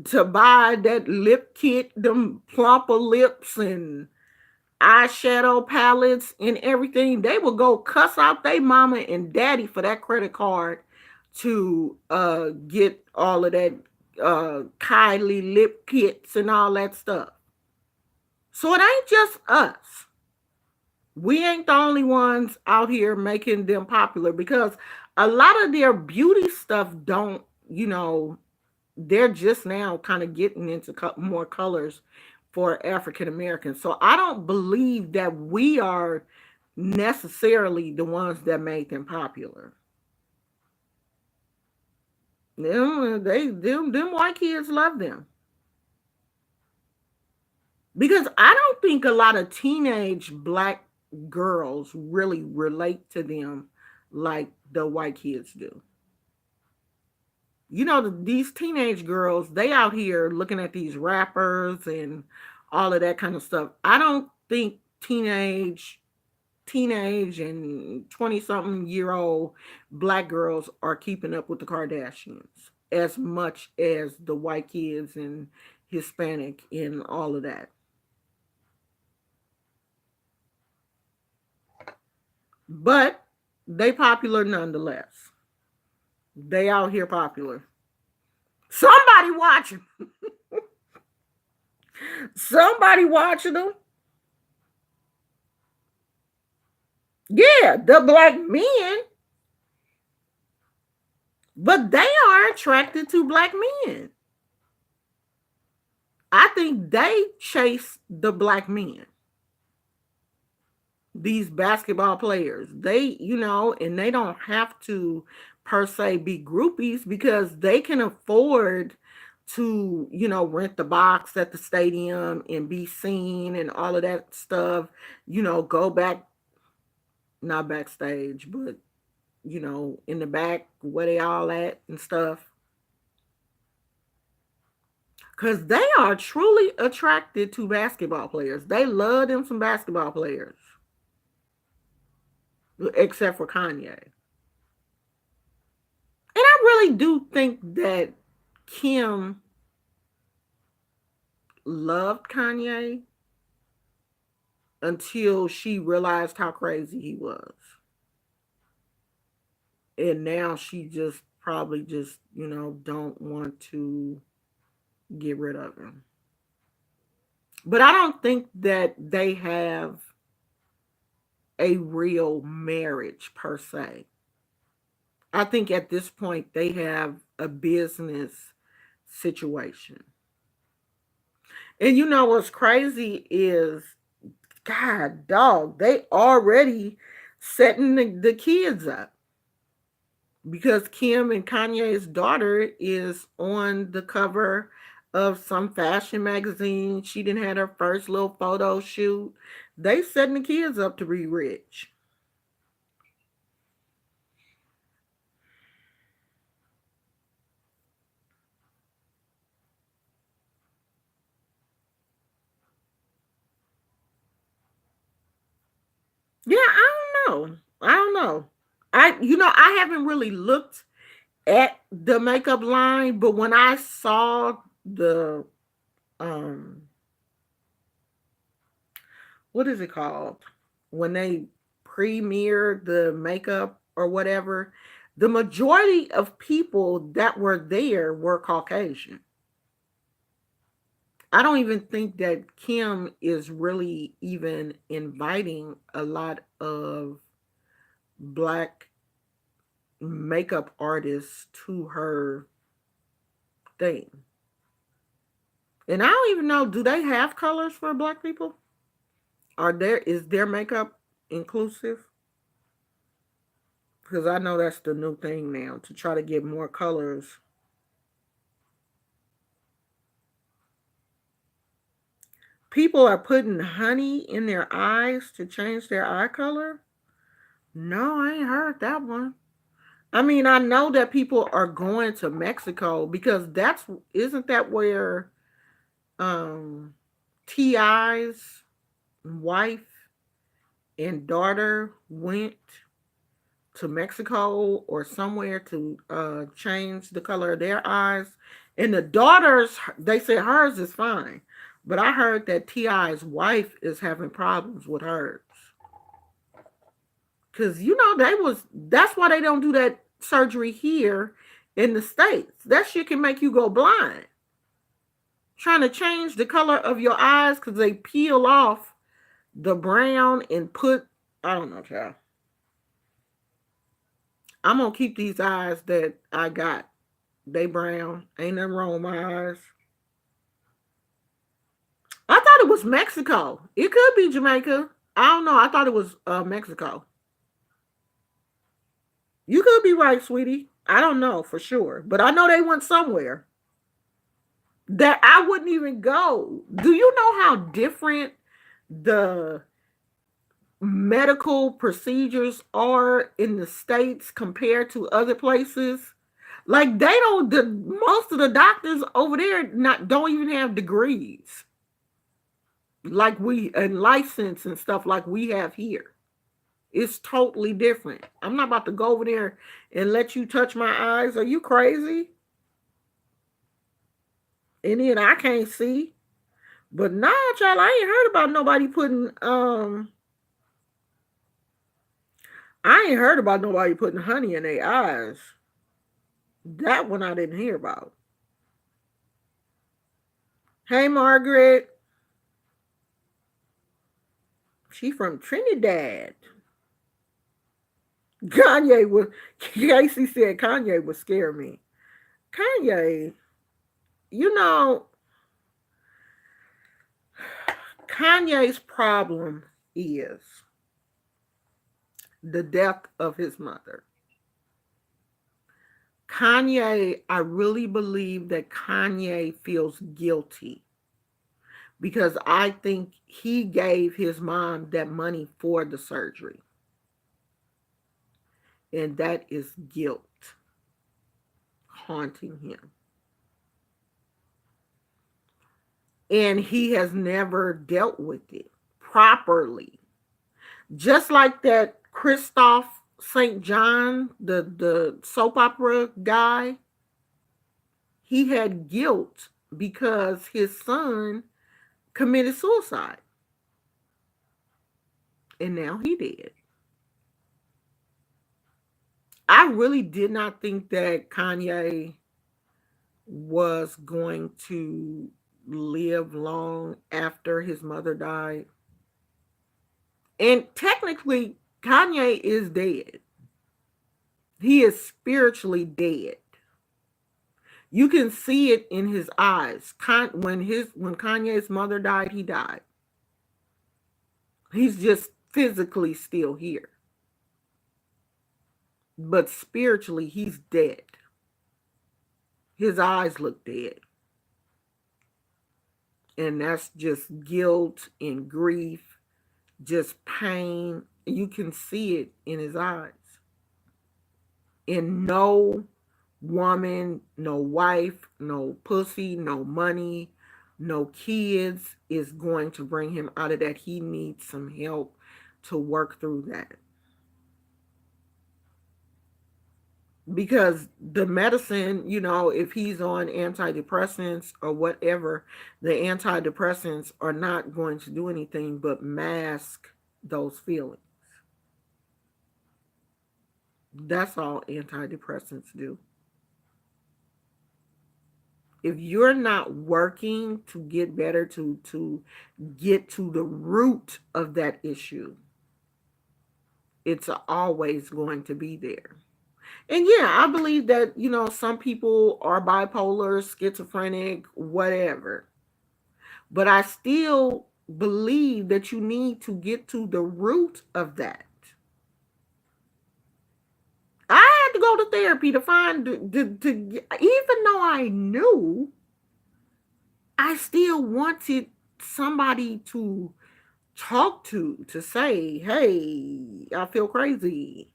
to buy that lip kit, them plumper lips and eyeshadow palettes and everything. They will go cuss out their mama and daddy for that credit card to get all of that Kylie lip kits and all that stuff. So it ain't just us. We ain't the only ones out here making them popular, because a lot of their beauty stuff don't, they're just now kind of getting into more colors for African Americans. So I don't believe that we are necessarily the ones that made them popular. Them white kids love them. Because I don't think a lot of teenage black girls really relate to them like the white kids do. These teenage girls, they out here looking at these rappers and all of that kind of stuff. I don't think teenage and 20 something year old black girls are keeping up with the Kardashians as much as the white kids and Hispanic and all of that. But they popular nonetheless. They out here popular. Somebody watching. Somebody watching them. Yeah, the black men. But they are attracted to black men. I think they chase the black men. These basketball players, and they don't have to per se be groupies, because they can afford to, rent the box at the stadium and be seen and all of that stuff, go back, not backstage, but, in the back where they all at and stuff. Because they are truly attracted to basketball players. They love them some basketball players. Except for Kanye. And I really do think that Kim loved Kanye until she realized how crazy he was. And now she just probably just, don't want to get rid of him. But I don't think that they have a real marriage per se. I think at this point they have a business situation. And what's crazy is, God, dog, they already setting the kids up. Because Kim and Kanye's daughter is on the cover of some fashion magazine. She didn't have her first little photo shoot. They setting the kids up to be rich. Yeah, I don't know. I don't know. I haven't really looked at the makeup line, but when I saw the um what is it called? When they premiere the makeup or whatever, the majority of people that were there were Caucasian. I don't even think that Kim is really even inviting a lot of black makeup artists to her thing. And I don't even know, do they have colors for black people? Is their makeup inclusive? Because I know that's the new thing now to try to get more colors. People are putting honey in their eyes to change their eye color. No, I ain't heard that one. I mean, I know that people are going to Mexico because that's isn't that where um T.I.'s wife and daughter went to Mexico or somewhere to change the color of their eyes. And the daughters, they say hers is fine. But I heard that T.I.'s wife is having problems with hers. Cause that's why they don't do that surgery here in the States. That shit can make you go blind. Trying to change the color of your eyes because they peel off the brown and put, I don't know, child. I'm gonna keep these eyes that I got. They brown. Ain't nothing wrong with my eyes. I thought it was Mexico. It could be Jamaica. I don't know. I thought it was Mexico. You could be right, sweetie. I don't know for sure, but I know they went somewhere that I wouldn't even go. Do you know how different the medical procedures are in the States compared to other places? Like they don't. Most of the doctors over there not don't even have degrees like we and license and stuff like we have here. It's totally different. I'm not about to go over there and let you touch my eyes. Are you crazy? And then I can't see. But nah, child, I ain't heard about nobody putting I ain't heard about nobody putting honey in their eyes. That one I didn't hear about. Hey Margaret. She from Trinidad. Kanye was Casey said Kanye would scare me. Kanye, you know, Kanye's problem is the death of his mother. Kanye, I really believe that Kanye feels guilty because I think he gave his mom that money for the surgery. And that is guilt haunting him. And he has never dealt with it properly. Just like that Christoph St. John, the soap opera guy, he had guilt because his son committed suicide. And now he did. I really did not think that Kanye was going to live long after his mother died. And technically, Kanye is dead. He is spiritually dead. You can see it in his eyes. When Kanye's mother died, he died. He's just physically still here. But spiritually, he's dead. His eyes look dead. And that's just guilt and grief, just pain. You can see it in his eyes. And no woman, no wife, no pussy, no money, no kids is going to bring him out of that. He needs some help to work through that. because the medicine, if he's on antidepressants or whatever, the antidepressants are not going to do anything but mask those feelings. That's all antidepressants do. If you're not working to get better, to get to the root of that issue, it's always going to be there. And yeah, I believe that, some people are bipolar, schizophrenic, whatever. But I still believe that you need to get to the root of that. I had to go to therapy to find, even though I knew, I still wanted somebody to talk to say, hey, I feel crazy.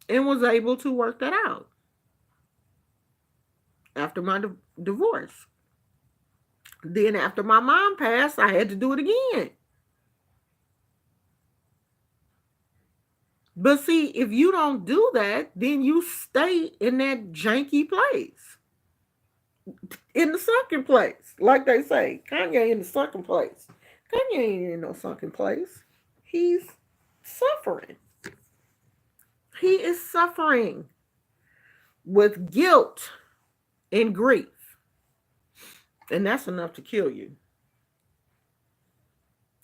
And was able to work that out after my divorce. Then after my mom passed, I had to do it again. But see, if you don't do that, then you stay in that janky place. In the sunken place. Like they say, Kanye in the sunken place. Kanye ain't in no sunken place. He's suffering. He is suffering with guilt and grief. And that's enough to kill you.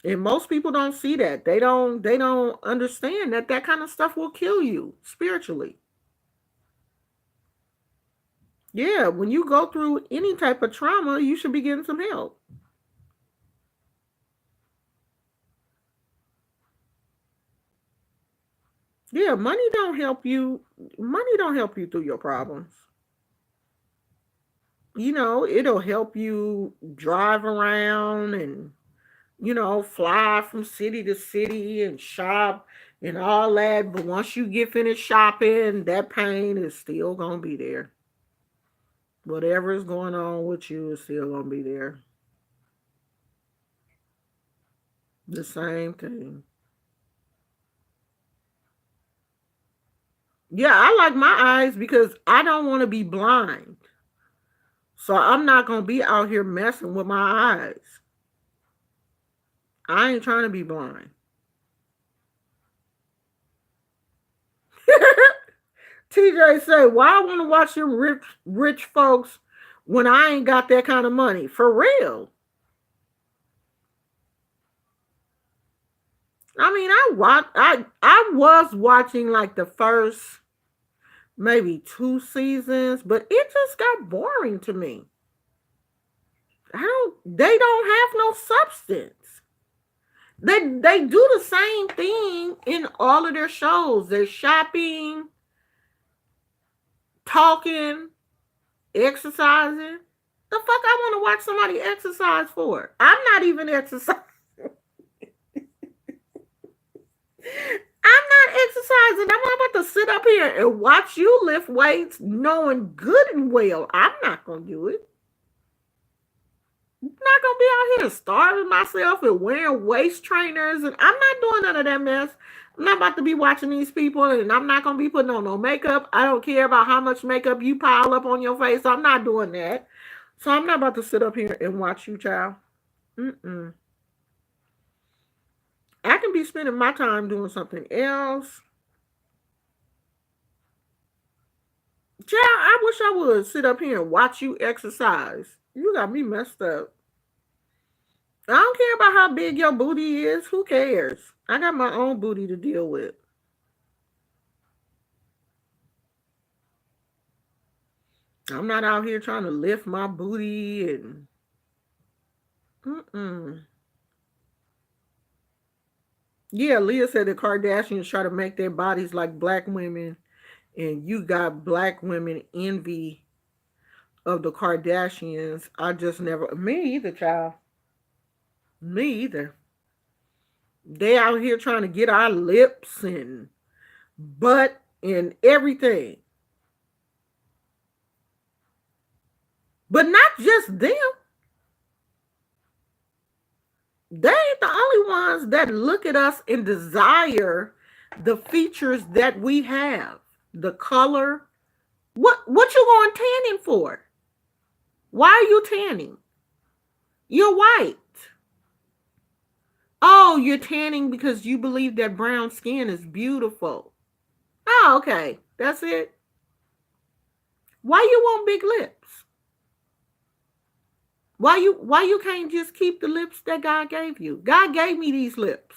And most people don't see that. They don't understand that kind of stuff will kill you spiritually. Yeah, when you go through any type of trauma, you should be getting some help. Yeah, money don't help you. Money don't help you through your problems. It'll help you drive around and, fly from city to city and shop and all that. But once you get finished shopping, that pain is still going to be there. Whatever is going on with you is still going to be there. The same thing. Yeah, I like my eyes because I don't want to be blind. So I'm not going to be out here messing with my eyes. I ain't trying to be blind. TJ said, why I want to watch them rich folks when I ain't got that kind of money? For real. I mean, I was watching like the first maybe 2 seasons, but it just got boring to me. They don't have no substance. They do the same thing in all of their shows. They're shopping, talking, exercising. The fuck I want to watch somebody exercise for? I'm not even exercising. I'm not exercising. I'm not about to sit up here and watch you lift weights knowing good and well I'm not going to do it. I'm not going to be out here starving myself and wearing waist trainers. And I'm not doing none of that mess. I'm not about to be watching these people, and I'm not going to be putting on no makeup. I don't care about how much makeup you pile up on your face. I'm not doing that. So I'm not about to sit up here and watch you, child. Mm-mm. I can be spending my time doing something else. Child, I wish I would sit up here and watch you exercise. You got me messed up. I don't care about how big your booty is. Who cares? I got my own booty to deal with. I'm not out here trying to lift my booty and Yeah, Leah said the Kardashians try to make their bodies like black women, and you got black women envy of the Kardashians. I just never, me either, child. Me either. They out here trying to get our lips and butt and everything. But not just them. They ain't the only ones that look at us and desire the features that we have. The color. What you going tanning for? Why are you tanning? You're white. Oh, you're tanning because you believe that brown skin is beautiful. Oh, okay. That's it. Why you want big lips? Why you can't just keep the lips that God gave you? God gave me these lips.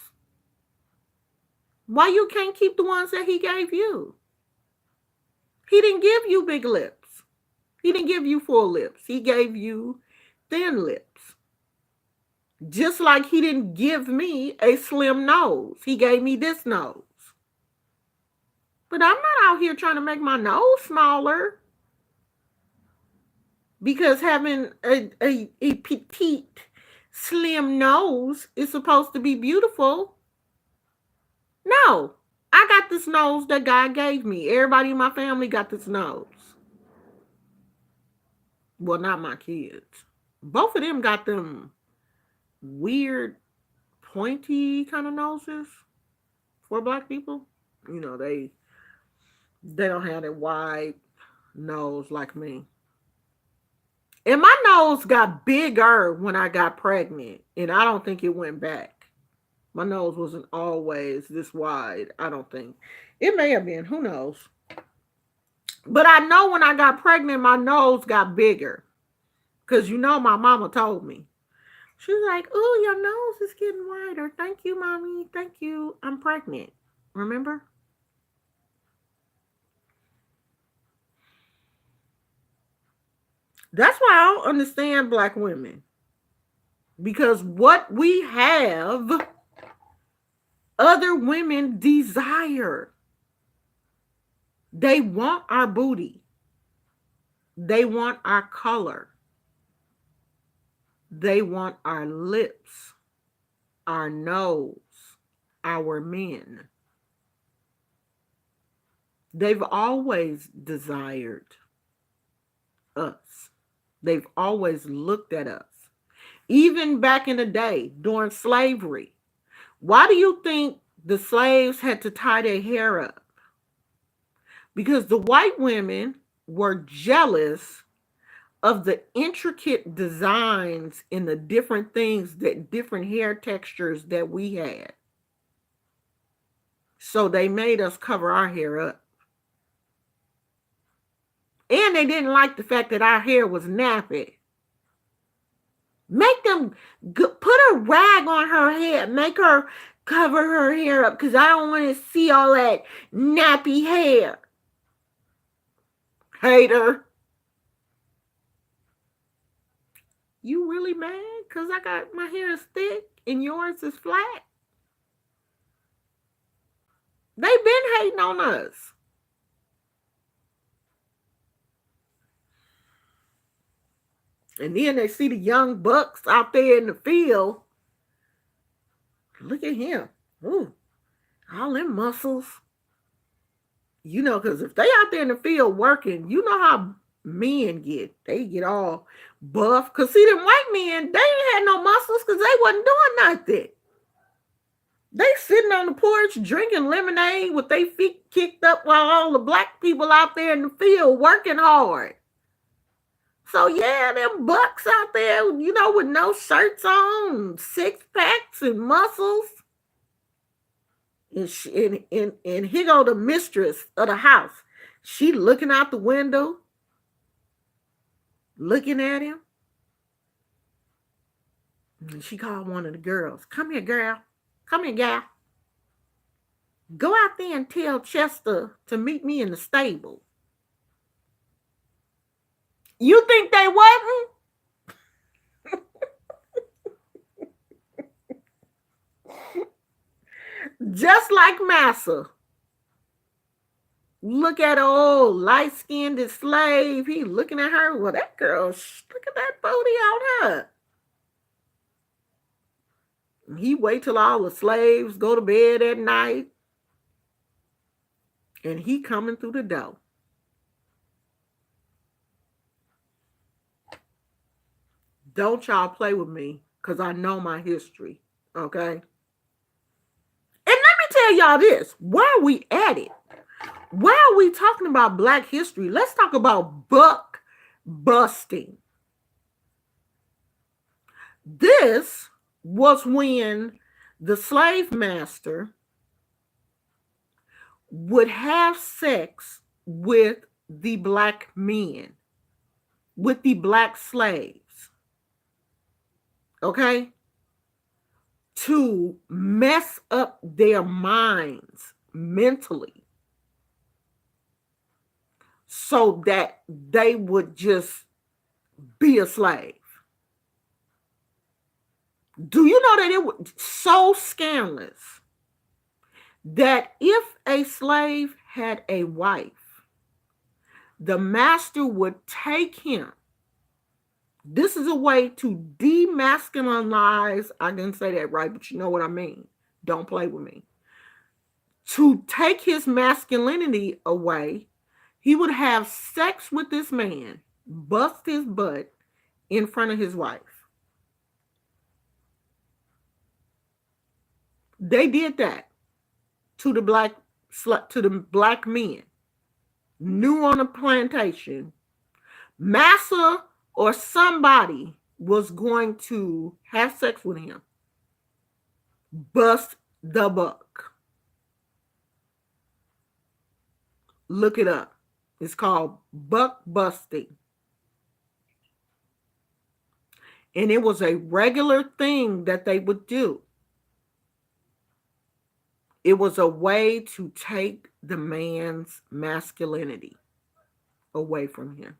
Why you can't keep the ones that he gave you? He didn't give you big lips. He didn't give you full lips. He gave you thin lips. Just like he didn't give me a slim nose. He gave me this nose. But I'm not out here trying to make my nose smaller because having a petite, slim nose is supposed to be beautiful. No, I got this nose that God gave me. Everybody in my family got this nose. Well, not my kids. Both of them got them weird, pointy kind of noses for black people. You know, they don't have that wide nose like me. And my nose got bigger when I got pregnant, and I don't think it went back. My nose wasn't always this wide, I don't think. It may have been, who knows? But I know when I got pregnant, my nose got bigger. Because you know my mama told me. She was like, "Oh, your nose is getting wider. Thank you, mommy. Thank you. I'm pregnant." Remember? That's why I don't understand black women. Because what we have, other women desire. They want our booty. They want our color. They want our lips, our nose, our men. They've always desired us. They've always looked at us. Even back in the day, during slavery. Why do you think the slaves had to tie their hair up? Because the white women were jealous of the intricate designs and the different things, that different hair textures that we had. So they made us cover our hair up. And they didn't like the fact that our hair was nappy. Make them put a rag on her head. Make her cover her hair up because I don't want to see all that nappy hair. Hater. You really mad because I got my hair is thick and yours is flat? They've been hating on us. And then they see the young bucks out there in the field. Look at him. Ooh, all them muscles. You know, because if they out there in the field working, you know how men get. They get all buff. Because see, them white men, they ain't had no muscles because they wasn't doing nothing. They sitting on the porch drinking lemonade with their feet kicked up while all the black people out there in the field working hard. So yeah, them bucks out there, you know, with no shirts on, six packs and muscles. And here go the mistress of the house. She looking out the window, looking at him. And she called one of the girls. "Come here, girl. Come here, gal. Go out there and tell Chester to meet me in the stable." You think they wasn't? Just like Massa. Look at old light-skinned slave. He looking at her. Well, that girl, look at that booty on her. He wait till all the slaves go to bed at night. And he coming through the door. Don't y'all play with me because I know my history. Okay? And let me tell y'all this. Where are we at it? Where are we talking about Black history? Let's talk about buck busting. This was when the slave master would have sex with the black men, with the black slaves, okay, to mess up their minds mentally so that they would just be a slave. Do you know that it was so scandalous that if a slave had a wife, the master would take him. This is a way to demasculinize. I didn't say that right, but you know what I mean. Don't play with me. To take his masculinity away, he would have sex with this man, bust his butt in front of his wife. They did that to the black men. New on a plantation. Massa or somebody was going to have sex with him. Bust the buck. Look it up. It's called buck busting. And it was a regular thing that they would do. It was a way to take the man's masculinity away from him.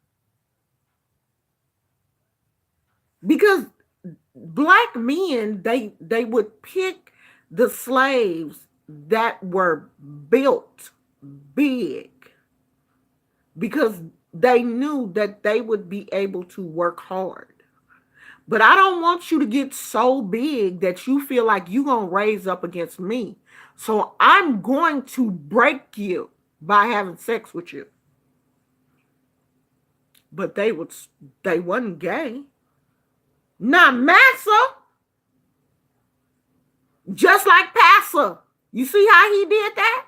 Because black men, they would pick the slaves that were built big because they knew that they would be able to work hard. But I don't want you to get so big that you feel like you're going to raise up against me. So I'm going to break you by having sex with you. But they wasn't gay. Not Massa. Just like Passer. You see how he did that?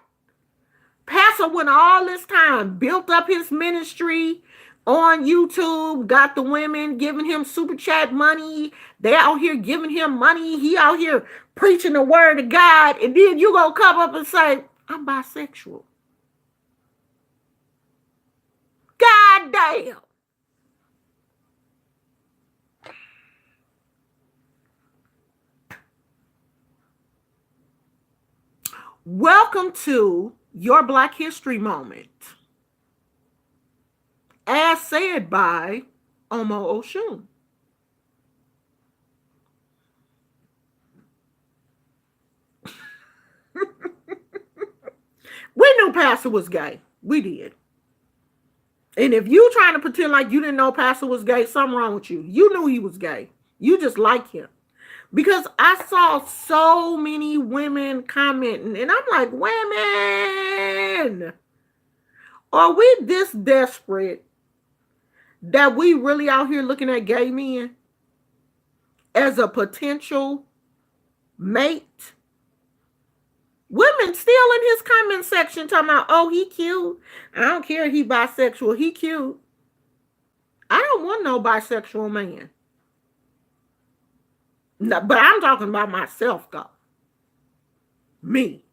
Passer went all this time, built up his ministry on YouTube, got the women giving him super chat money. They out here giving him money. He out here preaching the word of God. And then you gonna come up and say, I'm bisexual. God damn. Welcome to your Black History Moment. As said by Omo Oshun. We knew Pastor was gay. We did. And if you trying to pretend like you didn't know Pastor was gay, something wrong with you. You knew he was gay. You just like him. Because I saw so many women commenting, and I'm like, women, are we this desperate that we really out here looking at gay men as a potential mate? Women still in his comment section talking about, oh, he cute. I don't care if he bisexual. He cute. I don't want no bisexual man. No, but I'm talking about myself, though. Me.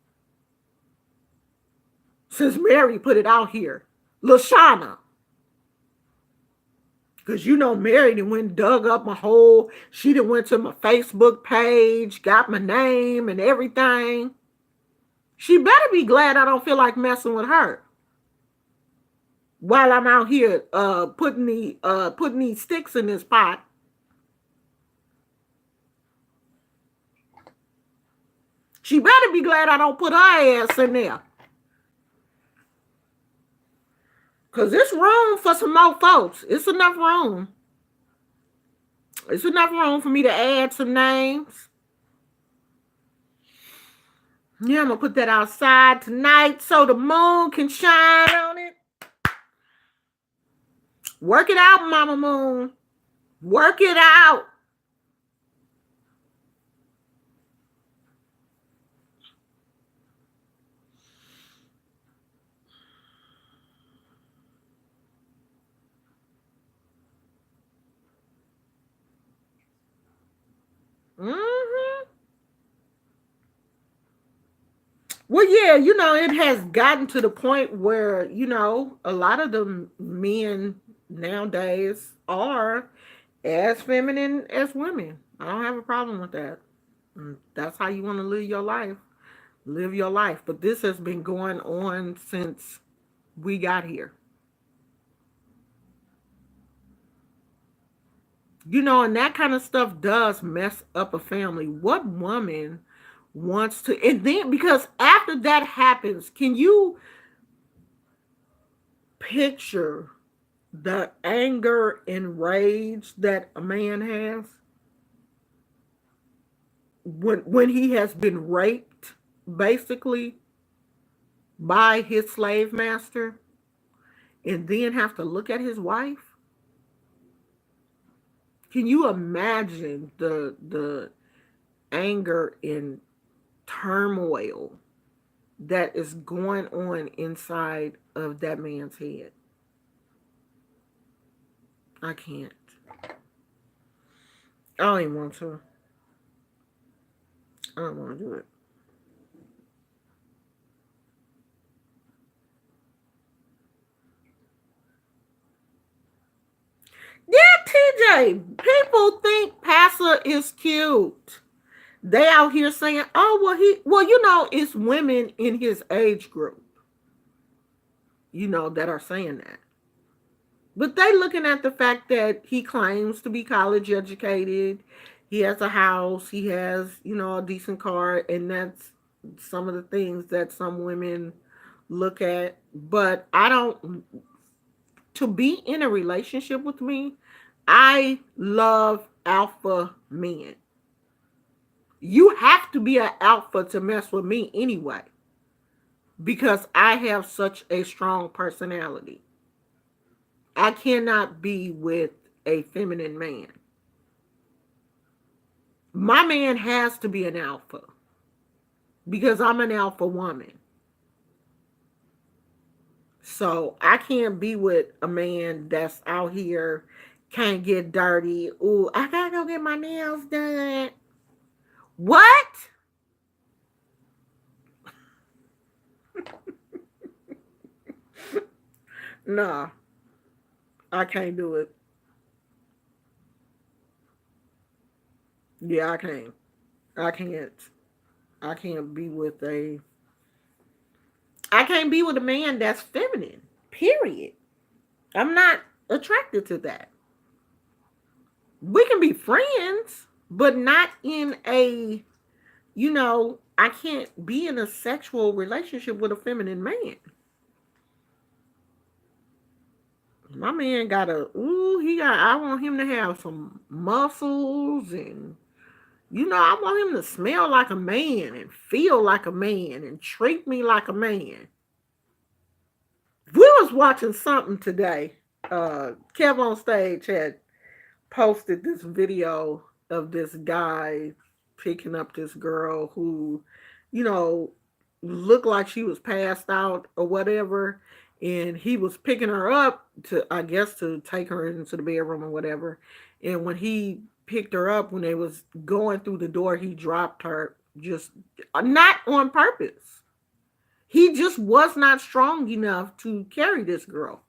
Since Mary put it out here. Lashana. Because you know Mary done went and dug up my whole, she done went to my Facebook page, got my name and everything. She better be glad I don't feel like messing with her. While I'm out here putting these sticks in this pot. She better be glad I don't put her ass in there. Because it's room for some more folks. It's enough room. It's enough room for me to add some names. Yeah, I'm going to put that outside tonight so the moon can shine on it. Work it out, Mama Moon. Work it out. Hmm. Well, yeah, it has gotten to the point where, a lot of the men nowadays are as feminine as women. I don't have a problem with that. That's how you want to live your life. Live your life. But this has been going on since we got here. And that kind of stuff does mess up a family. What woman wants to, and then because after that happens, can you picture the anger and rage that a man has when he has been raped, basically, by his slave master, and then have to look at his wife? Can you imagine the anger and turmoil that is going on inside of that man's head? I can't. I don't even want to. I don't want to do it. Yeah, TJ. People think Pastor is cute. They out here saying, "Oh, well, it's women in his age group, that are saying that." But they looking at the fact that he claims to be college educated. He has a house. He has, a decent car, and that's some of the things that some women look at. But I don't. To be in a relationship with me, I love alpha men. You have to be an alpha to mess with me anyway, because I have such a strong personality. I cannot be with a feminine man. My man has to be an alpha because I'm an alpha woman. So I can't be with a man that's out here can't get dirty. Ooh, I gotta go get my nails done. What? Nah, I can't do it. Yeah, I can't. I can't. I can't be with a. I can't be with a man that's feminine. Period. I'm not attracted to that. We can be friends, but not in a, I can't be in a sexual relationship with a feminine man. My man got I want him to have some muscles and, I want him to smell like a man and feel like a man and treat me like a man. We was watching something today. Kev on stage had posted this video of this guy picking up this girl who, you know, looked like she was passed out or whatever. And he was picking her up to, I guess, to take her into the bedroom or whatever. And when he picked her up, when they was going through the door, he dropped her just not on purpose. He just was not strong enough to carry this girl,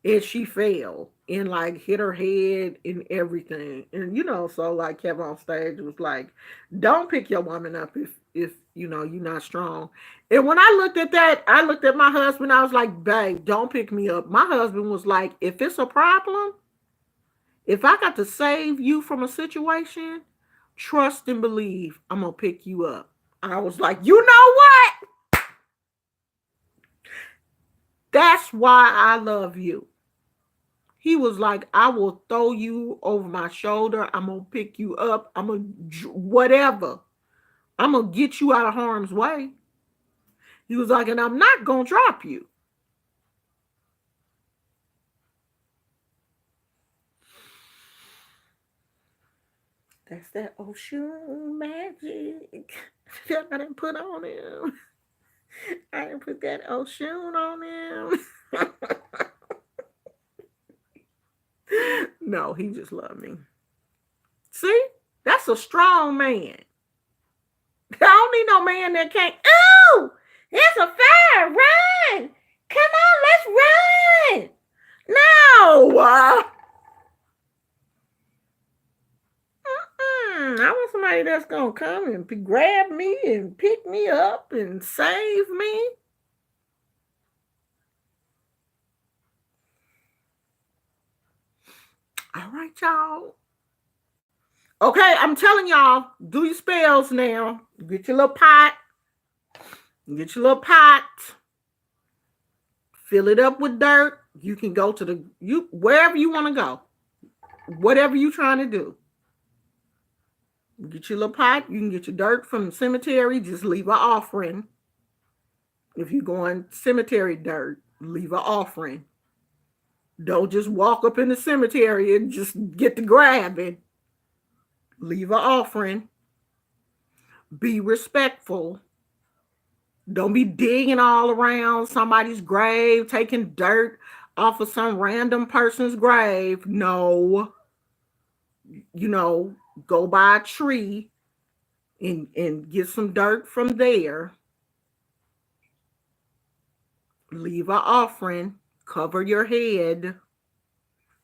and she fell and like hit her head and everything. And so like Kevin on stage was like, "Don't pick your woman up if you're not strong." And when I looked at that, I looked at my husband. I was like, "Babe, don't pick me up." My husband was like, "If it's a problem, if I got to save you from a situation, trust and believe I'm gonna pick you up." I was like, "You know what? That's why I love you." He was like, "I will throw you over my shoulder. I'm going to pick you up. I'm going to, whatever. I'm going to get you out of harm's way." He was like, "And I'm not going to drop you." That's that ocean magic that I didn't put on him. I didn't put that ocean on him. No, he just loved me. See? That's That's a strong man. I don't need no man that can't. Oh, it's a fire. Run. Come on, let's run. No. I want somebody that's going to come and grab me and pick me up and save me. All right, y'all. Okay, I'm telling y'all, do your spells now. Get your little pot. Get your little pot. Fill it up with dirt. You can go to wherever you want to go. Whatever you're trying to do. Get your little pot. You can get your dirt from the cemetery. Just leave an offering. If you're going cemetery dirt, leave an offering. Don't just walk up in the cemetery and just get to grabbing. Leave an offering. Be respectful. Don't be digging all around somebody's grave, taking dirt off of some random person's grave. No. Go by a tree and get some dirt from there. Leave an offering. Cover your head.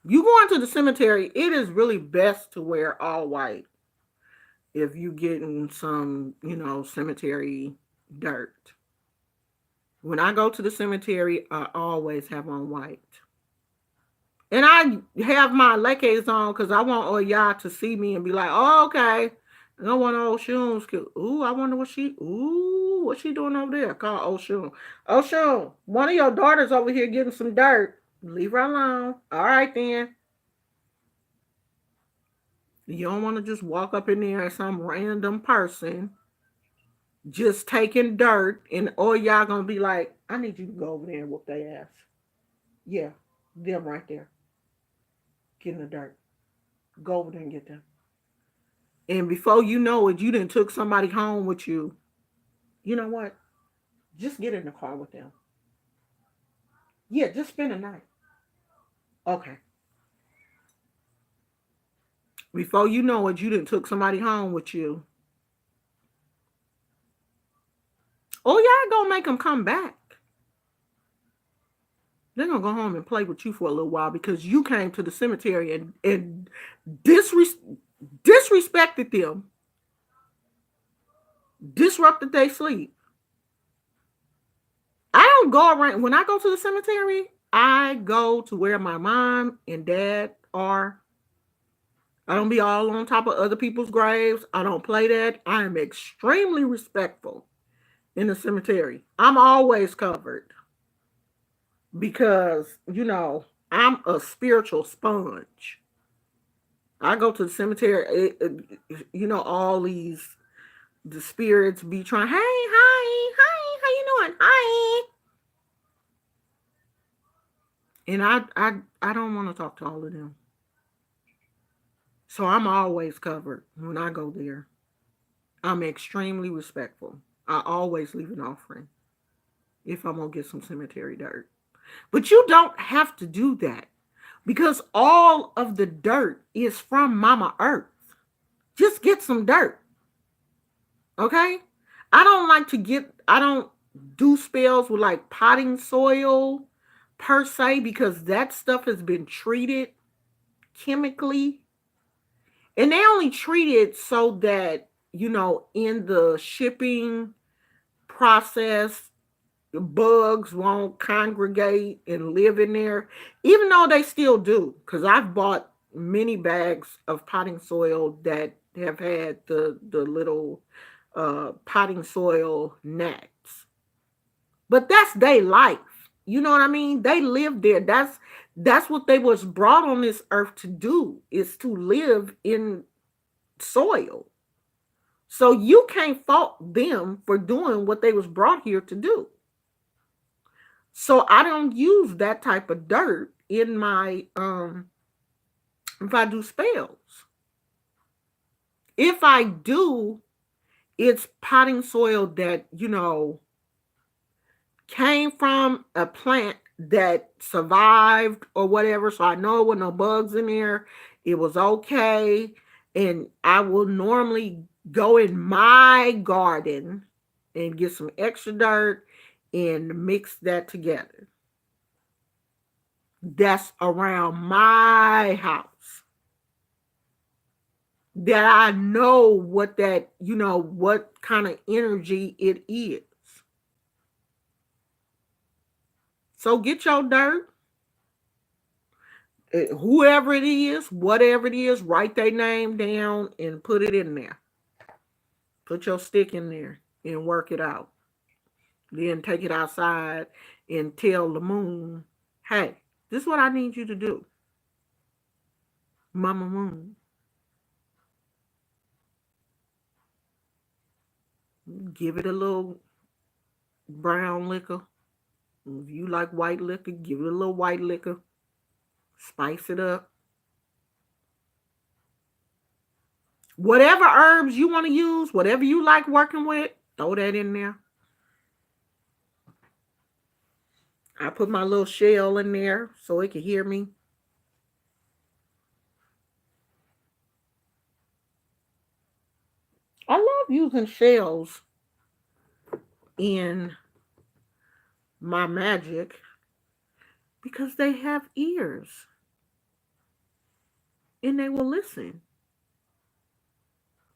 You going to the cemetery, it is really best to wear all white if you getting some, cemetery dirt. When I go to the cemetery, I always have on white. And I have my lekes on because I want Oya to see me and be like, oh, okay. And I want Oshun. Ooh, I wonder what's she doing over there? Call Oshun. Oshun, one of your daughters over here getting some dirt. Leave her alone. All right, then. You don't want to just walk up in there as some random person just taking dirt and all y'all going to be like, I need you to go over there and whoop their ass. Yeah, them right there. Get in the dirt. Go over there and get them. And before you know it, you done took somebody home with you. You know what? Just get in the car with them. Yeah, just spend the night. Okay. Before you know it, you done took somebody home with you. Oh, y'all gonna make them come back. They're gonna go home and play with you for a little while because you came to the cemetery and disrespected them, disrupted their sleep. I don't go around. When I go to the cemetery, I go to where my mom and dad are. I don't be all on top of other people's graves. I don't play that. I am extremely respectful in the cemetery. I'm always covered because, I'm a spiritual sponge. I go to the cemetery, all the spirits be trying, hey, hi, how you doing? Hi. And I don't want to talk to all of them. So I'm always covered when I go there. I'm extremely respectful. I always leave an offering if I'm going to get some cemetery dirt. But you don't have to do that because all of the dirt is from Mama Earth. Just get some dirt. Okay? I don't do spells with like potting soil per se because that stuff has been treated chemically. And they only treat it so that, in the shipping process, the bugs won't congregate and live in there, even though they still do. Because I've bought many bags of potting soil that have had the little potting soil gnats. But that's their life. You know what I mean? They live there. That's what they was brought on this earth to do, is to live in soil. So you can't fault them for doing what they was brought here to do. So I don't use that type of dirt in my if I do spells. If I do, it's potting soil that, came from a plant that survived or whatever. So I know there were no bugs in there. It was okay. And I will normally go in my garden and get some extra dirt and mix that together. That's around my house. That I know what that, what kind of energy it is. So get your dirt, whoever it is, whatever it is, write their name down and put it in there. Put your stick in there and work it out. Then take it outside and tell the moon, hey, this is what I need you to do. Mama Moon. Give it a little brown liquor. If you like white liquor, give it a little white liquor. Spice it up. Whatever herbs you want to use, whatever you like working with, throw that in there. I put my little shell in there so it can hear me. I love using shells in my magic because they have ears and they will listen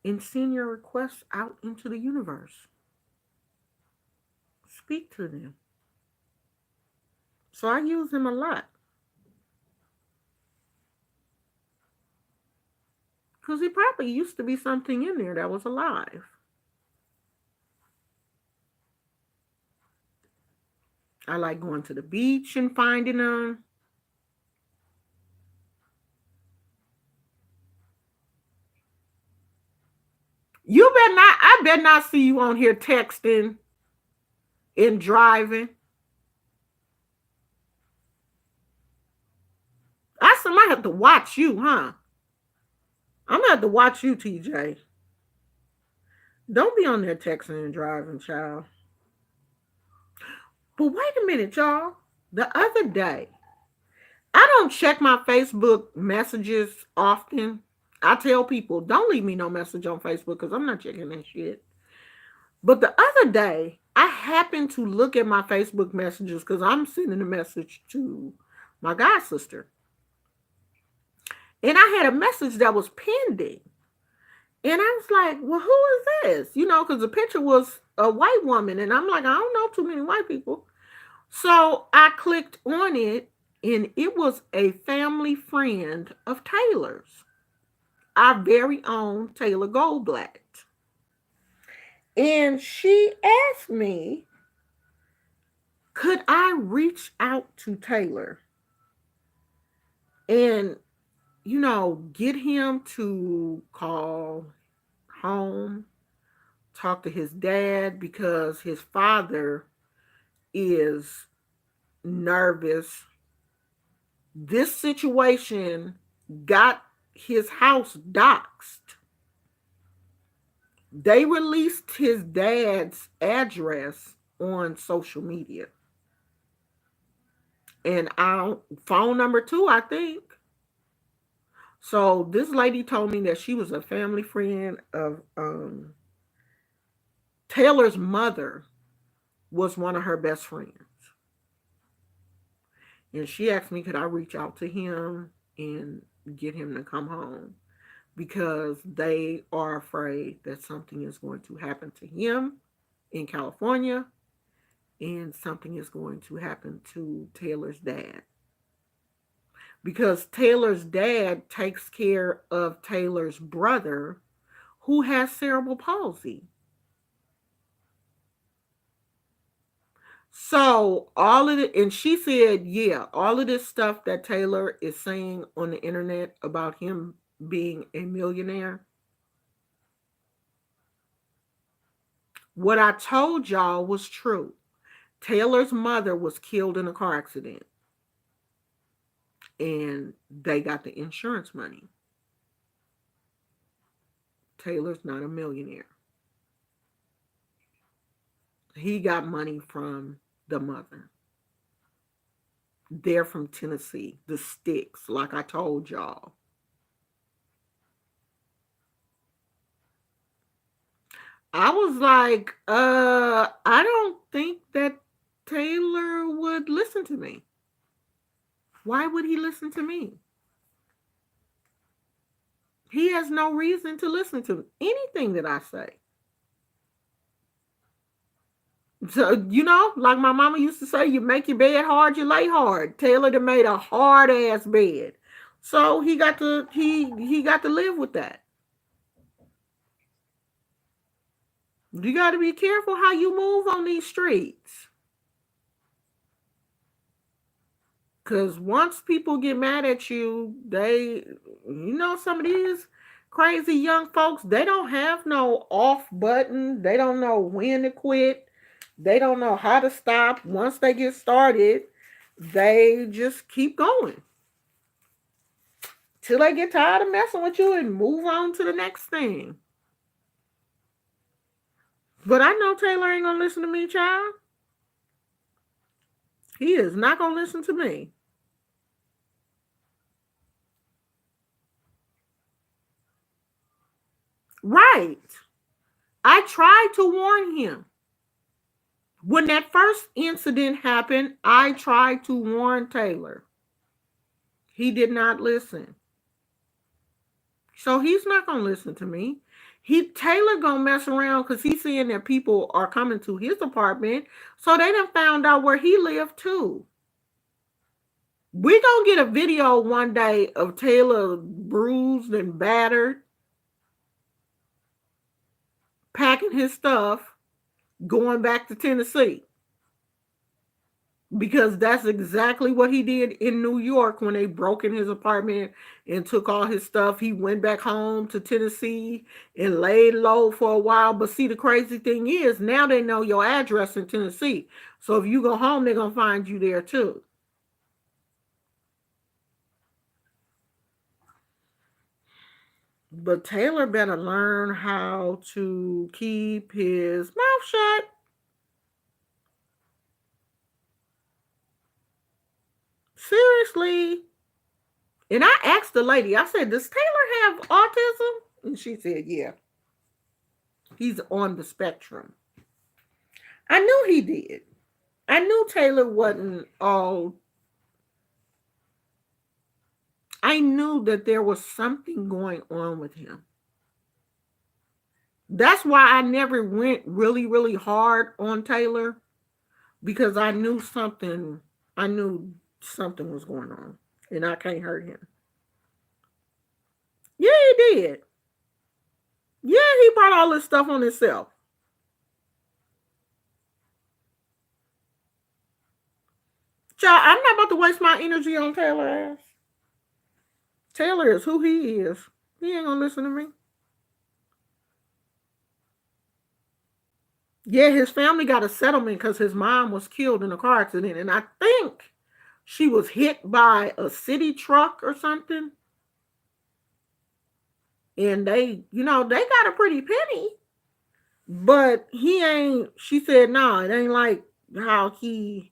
and send your requests out into the universe. Speak to them. So I use them a lot. Because it probably used to be something in there that was alive. I like going to the beach and finding them. I better not see you on here texting and driving. I might have to watch you, huh? I'm gonna have to watch you, TJ. Don't be on there texting and driving, child. But wait a minute, y'all. The other day, I don't check my Facebook messages often. I tell people, don't leave me no message on Facebook because I'm not checking that shit. But the other day, I happened to look at my Facebook messages because I'm sending a message to my god sister. And I had a message that was pending. And I was like, well, who is this? Because the picture was a white woman. And I'm like, I don't know too many white people. So I clicked on it, and it was a family friend of Taylor's, our very own Taylor Goldblatt. And she asked me, could I reach out to Taylor and, get him to call home, talk to his dad, because his father is nervous. This situation got his house doxxed. They released his dad's address on social media. And phone number too, I think. So this lady told me that she was a family friend of Taylor's mother was one of her best friends. And she asked me, could I reach out to him and get him to come home? Because they are afraid that something is going to happen to him in California and something is going to happen to Taylor's dad. Because Taylor's dad takes care of Taylor's brother who has cerebral palsy. So all of it, and she said, yeah, all of this stuff that Taylor is saying on the internet about him being a millionaire, what I told y'all was true. Taylor's mother was killed in a car accident, and they got the insurance money. Taylor's not a millionaire. He got money from the mother. They're from Tennessee, the Sticks, like I told y'all. I was like, I don't think that Taylor would listen to me. Why would he listen to me? He has no reason to listen to anything that I say. So, like my mama used to say, you make your bed hard, you lay hard. Taylor done made a hard ass bed. So he got to live with that. You got to be careful how you move on these streets. Because once people get mad at you, some of these crazy young folks, they don't have no off button. They don't know when to quit. They don't know how to stop. Once they get started, they just keep going till they get tired of messing with you and move on to the next thing. But I know Taylor ain't gonna listen to me, child. He is not gonna listen to me. Right. I tried to warn him. When that first incident happened, I tried to warn Taylor. He did not listen. So he's not gonna listen to me. Taylor gonna mess around because he's seeing that people are coming to his apartment. So they done found out where he lived too. We gonna get a video one day of Taylor bruised and battered, packing his stuff, going back to Tennessee. Because that's exactly what he did in New York when they broke in his apartment and took all his stuff. He went back home to Tennessee and laid low for a while. But see, the crazy thing is now they know your address in Tennessee. So if you go home, they're going to find you there too. But Taylor better learn how to keep his mouth shut. Seriously. And I asked the lady, I said, does Taylor have autism? And she said, yeah, he's on the spectrum. I knew he did. I knew Taylor wasn't all. I knew that there was something going on with him. That's why I never went really, really hard on Taylor because I knew something. I knew something was going on, and I can't hurt him. Yeah, he did. Yeah, he brought all this stuff on himself. Child, I'm not about to waste my energy on Taylor ass. Taylor is who he is. He ain't gonna listen to me. Yeah, his family got a settlement because his mom was killed in a car accident, and I think she was hit by a city truck or something. And they got a pretty penny, but he ain't. She said, "No, it ain't like how he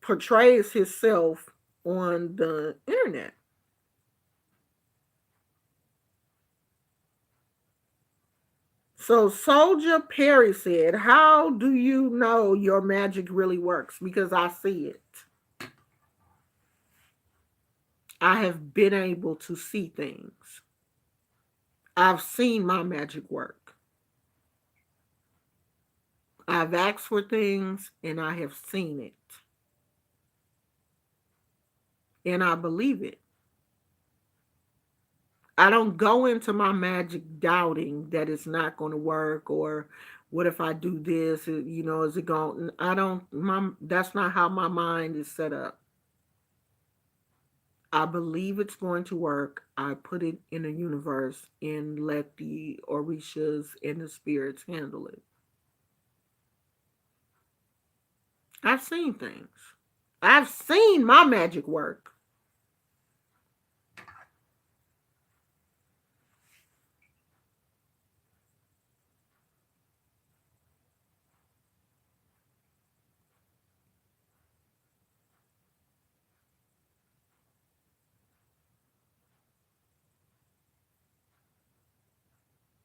portrays himself on the internet." So Soldier Perry said, "How do you know your magic really works? Because I see it. I have been able to see things. I've seen my magic work. I've asked for things and I have seen it. And I believe it. I don't go into my magic doubting that it's not going to work or what if I do this, is it going I don't that's not how my mind is set up. I believe it's going to work. I put it in the universe and let the Orishas and the spirits handle it. I've seen things. I've seen my magic work.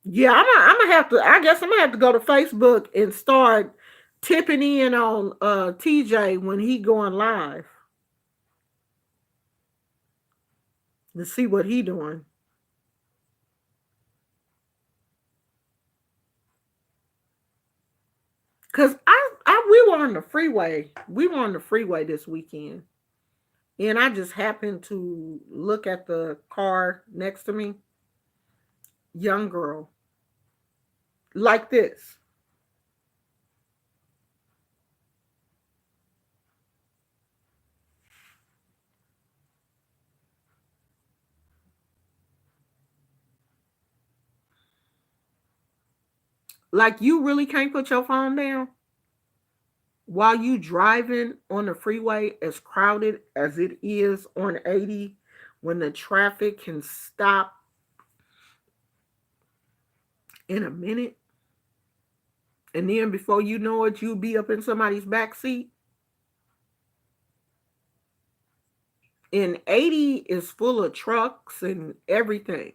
Yeah, I'm gonna have to. I guess I'm gonna have to go to Facebook and start tipping in on TJ when he going live to see what he doing. Cause we were on the freeway. We were on the freeway this weekend, and I just happened to look at the car next to me. Young girl, like this. Like you really can't put your phone down while you driving on the freeway as crowded as it is on 80 when the traffic can stop in a minute, and then before you know it you'll be up in somebody's back seat. And 80 is full of trucks and everything.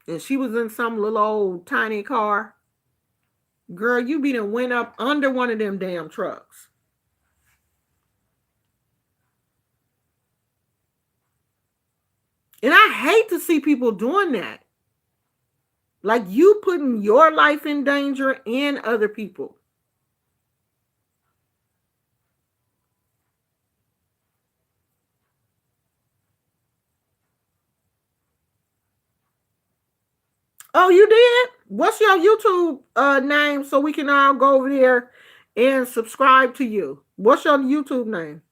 And she was in some little old tiny car. Girl, you be done went up under one of them damn trucks. And I hate to see people doing that. Like you putting your life in danger and other people. Oh, you did? What's your YouTube name so we can all go over there and subscribe to you? What's your YouTube name?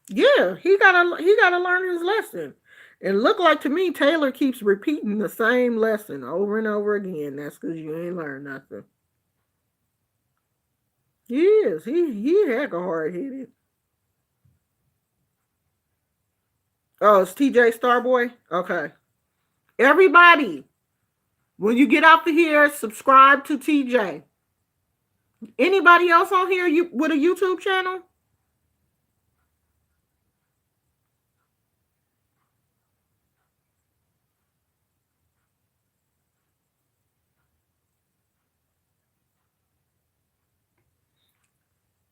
Yeah, he gotta learn his lesson. It look like to me Taylor keeps repeating the same lesson over and over again. That's because you ain't learned nothing. He is. He heck a hard headed. Oh, it's TJ Starboy? Okay. Everybody, when you get off of here, subscribe to TJ. Anybody else on here you with a YouTube channel?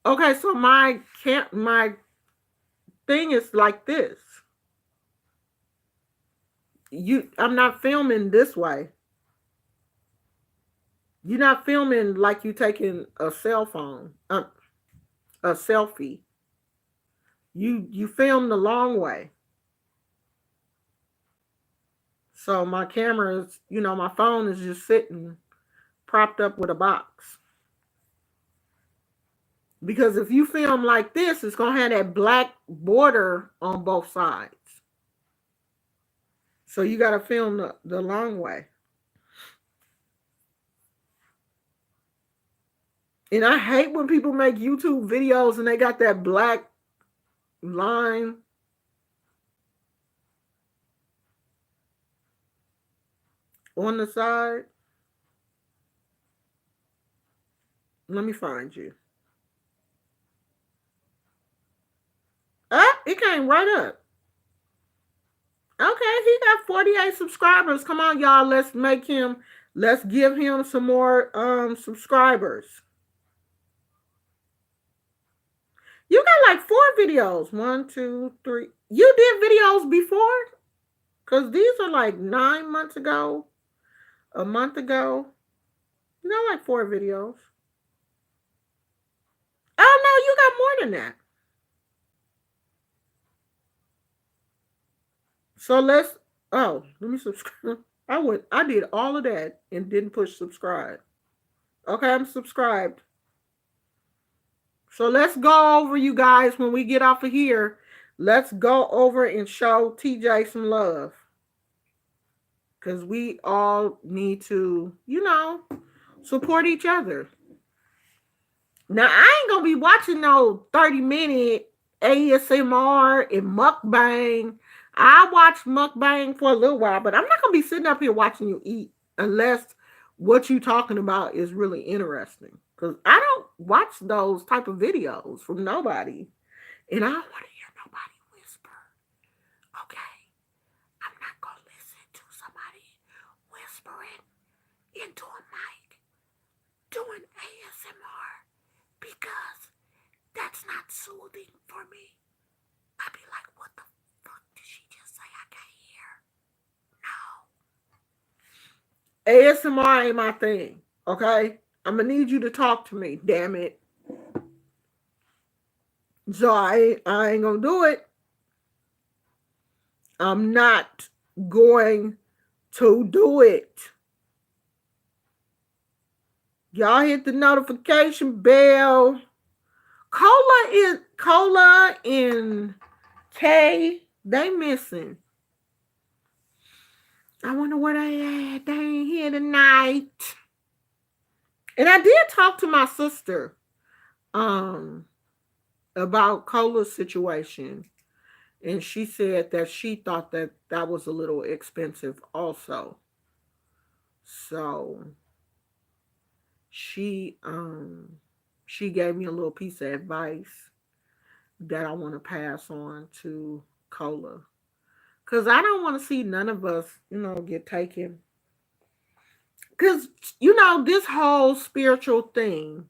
Okay, so my thing is like this. I'm not filming this way. You're not filming like you taking a cell phone, a selfie. You film the long way. So my camera is, my phone is just sitting propped up with a box. Because if you film like this, it's gonna have that black border on both sides. So you gotta film the long way. And I hate when people make YouTube videos and they got that black line. On the side. Let me find you. Ah, it came right up. Okay, he got 48 subscribers. Come on, y'all. Let's give him some more subscribers. You got like 4 videos. 1, 2, 3. You did videos before? Because these are like 9 months ago, a month ago. You got like 4 videos. Oh no, you got more than that. So let me subscribe. I did all of that and didn't push subscribe. Okay, I'm subscribed. So let's go over, you guys, when we get off of here. Let's go over and show TJ some love. Because we all need to, support each other. Now, I ain't going to be watching no 30-minute ASMR and mukbang. I watch mukbang for a little while, but I'm not going to be sitting up here watching you eat unless what you talking about is really interesting. Because I don't watch those type of videos from nobody. And I don't want to hear nobody whisper. Okay. I'm not going to listen to somebody whispering into a mic doing ASMR because that's not soothing for me. I'd be like, what the fuck did she just say? I can't hear. No. ASMR ain't my thing. Okay? I'm going to need you to talk to me. Damn it. So I ain't going to do it. I'm not going to do it. Y'all hit the notification bell. Cola and Kay, they missing. I wonder where they at. They ain't here tonight. And I did talk to my sister about Cola's situation. And she said that she thought that that was a little expensive also. So she gave me a little piece of advice that I want to pass on to Cola. Because I don't want to see none of us, get taken. Because, this whole spiritual thing,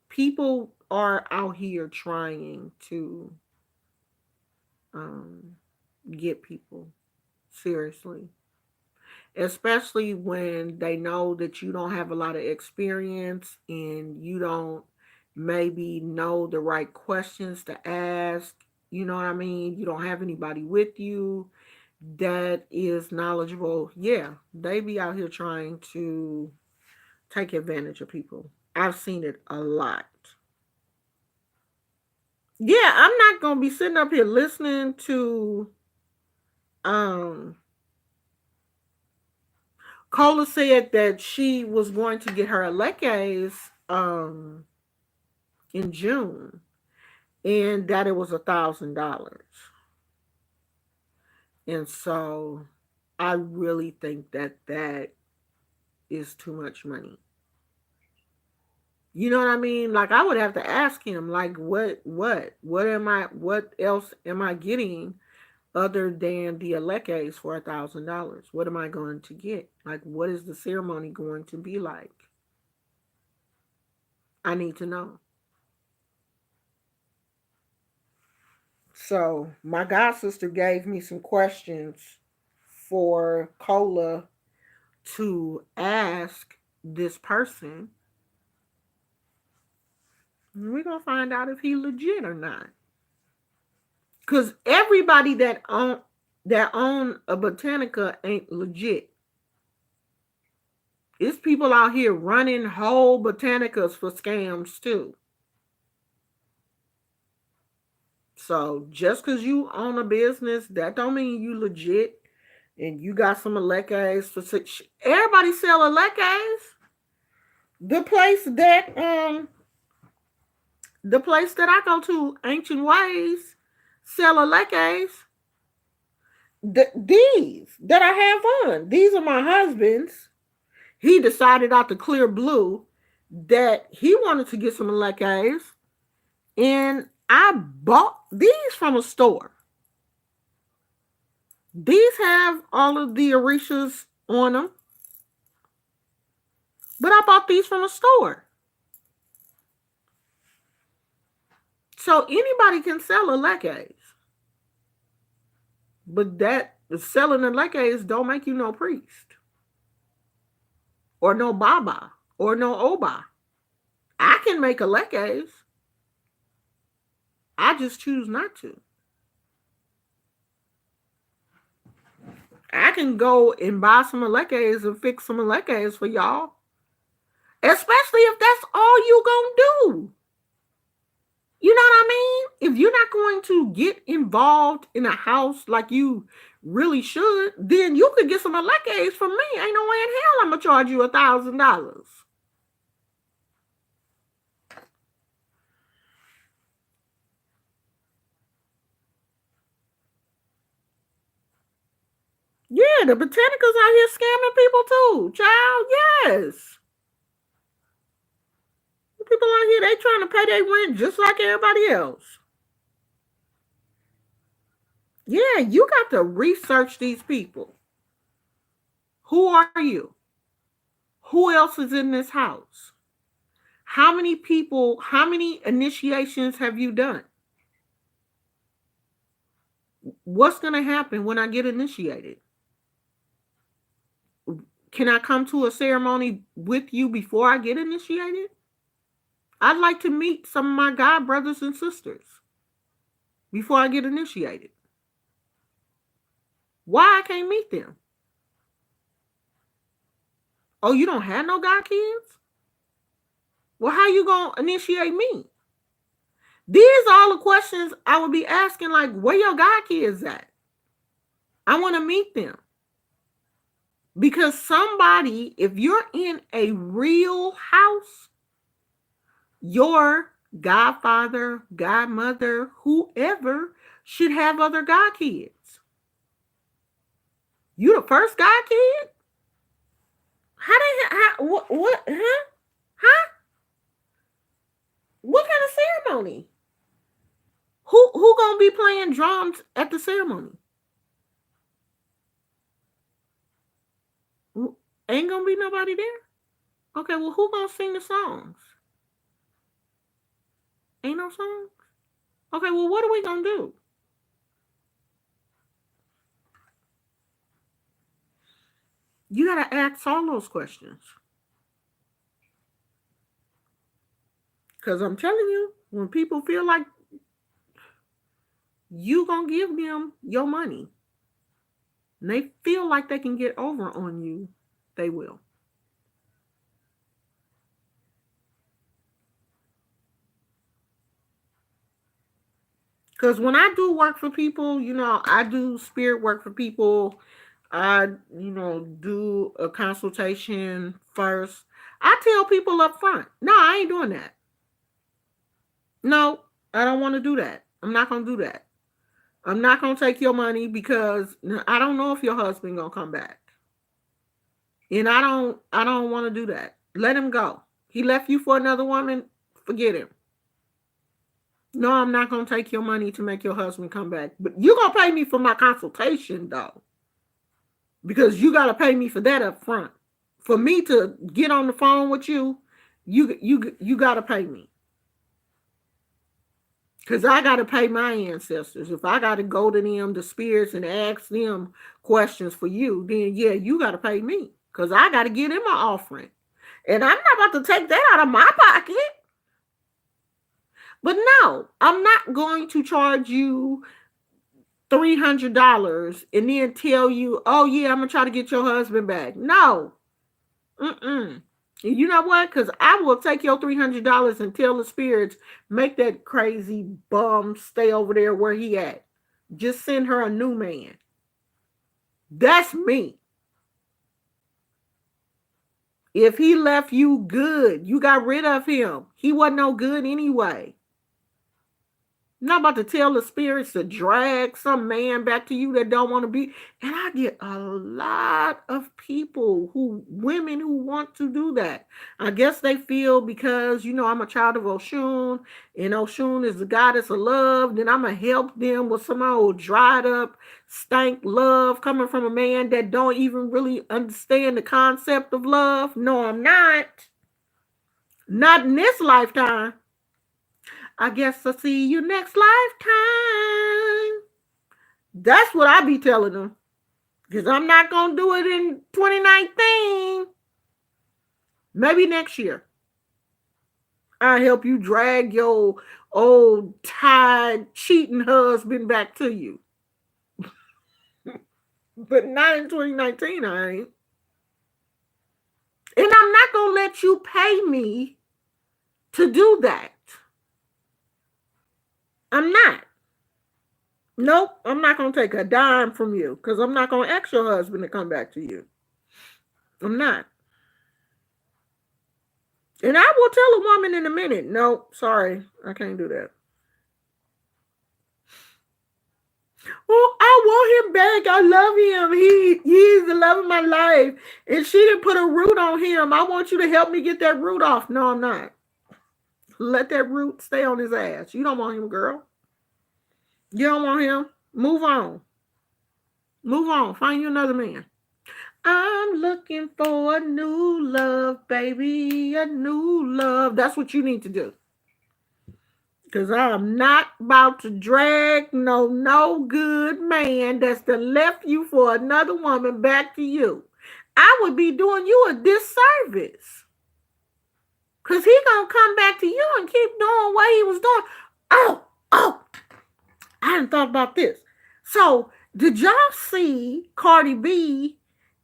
people are out here trying to get people seriously. Especially when they know that you don't have a lot of experience and you don't maybe know the right questions to ask. You know what I mean? You don't have anybody with you that is knowledgeable. Yeah, they be out here trying to take advantage of people. I've seen it a lot. Yeah, I'm not gonna be sitting up here listening to Cola said that she was going to get her Elekes in June and that it was $1,000. And so I really think that that is too much money. You know what I mean? Like I would have to ask him, like, what else am I getting other than the Elekes for $1,000? What am I going to get? Like, what is the ceremony going to be like? I need to know. So my god sister gave me some questions for Cola to ask this person. We're gonna find out if he legit or not. Cause everybody that own a Botanica ain't legit. It's people out here running whole Botanicas for scams too. So just because you own a business, that don't mean you legit and you got some Elekes for six. Everybody sell Elekes. The place that I go to, Ancient Ways, sell Elekes. These that I have on, these are my husband's. He decided out the clear blue that he wanted to get some Elekes, and I bought these from a store. These have all of the Orishas on them, but I bought these from a store. So anybody can sell Elekes, but that selling Elekes don't make you no priest or no Baba or no Oba. I can make Elekes. I just choose not to. I can go and buy some Elekes and fix some Elekes for y'all. Especially if that's all you gonna do. You know what I mean? If you're not going to get involved in a house like you really should, then you could get some Elekes from me. Ain't no way in hell I'm gonna charge you $1,000. Yeah, Yeah, the botanicals out here scamming people too, child. Yes. People out here, they trying to pay their rent just like everybody else. Yeah, you got to research these people. Who are you? Who else is in this house? How many people, how many initiations have you done? What's going to happen when I get initiated? Can I come to a ceremony with you before I get initiated? I'd like to meet some of my God brothers and sisters before I get initiated. Why I can't meet them? Oh, you don't have no God kids? Well, how you gonna initiate me? These are all the questions I would be asking, like, where your God kids at? I want to meet them. Because somebody, if you're in a real house, your godfather, godmother, whoever should have other God kids. You the first God kid? What, huh? Huh? What kind of ceremony? Who gonna be playing drums at the ceremony? Ain't gonna be nobody there? Okay, well, who gonna sing the songs? Ain't no songs? Okay, well, what are we gonna do? You gotta ask all those questions. Because I'm telling you, when people feel like you gonna give them your money, and they feel like they can get over on you, they will. Because when I do work for people, I do spirit work for people. I, do a consultation first. I tell people up front, no, I ain't doing that. No, I don't want to do that. I'm not going to do that. I'm not going to take your money because I don't know if your husband going to come back. And I don't want to do that. Let him go. He left you for another woman. Forget him. No, I'm not going to take your money to make your husband come back. But you're going to pay me for my consultation, though. Because you got to pay me for that up front. For me to get on the phone with you, you got to pay me. Because I got to pay my ancestors. If I got to go to them, the spirits, and ask them questions for you, then yeah, you got to pay me. Because I got to give them an offering. And I'm not about to take that out of my pocket. But no, I'm not going to charge you $300 and then tell you, oh yeah, I'm going to try to get your husband back. No. You know what? Because I will take your $300 and tell the spirits, make that crazy bum stay over there where he at. Just send her a new man. That's me. If he left you good, you got rid of him. He wasn't no good anyway. I'm not about to tell the spirits to drag some man back to you that don't want to be. And I get a lot of women who want to do that. I guess they feel because, I'm a child of Oshun, and Oshun is the goddess of love, then I'm going to help them with some old dried up, stank love coming from a man that don't even really understand the concept of love. No, I'm not. Not in this lifetime. I guess I'll see you next lifetime. That's what I be telling them. Because I'm not going to do it in 2019. Maybe next year. I'll help you drag your old, tired, cheating husband back to you. But not in 2019, I ain't. And I'm not going to let you pay me to do that. I'm not. Nope, I'm not going to take a dime from you because I'm not going to ask your husband to come back to you. I'm not. And I will tell a woman in a minute, no, sorry, I can't do that. Well, I want him back. I love him. He's the love of my life. And she didn't put a root on him. I want you to help me get that root off. No, I'm not. Let that root stay on his ass. You don't want him, girl. You don't want him. Move on. Move on. Find you another man. I'm looking for a new love, baby. A new love. That's what you need to do. Because I'm not about to drag no good man that's done left you for another woman back to you. I would be doing you a disservice. Because he going to come back to you and keep doing what he was doing. Oh, I hadn't thought about this. So, did y'all see Cardi B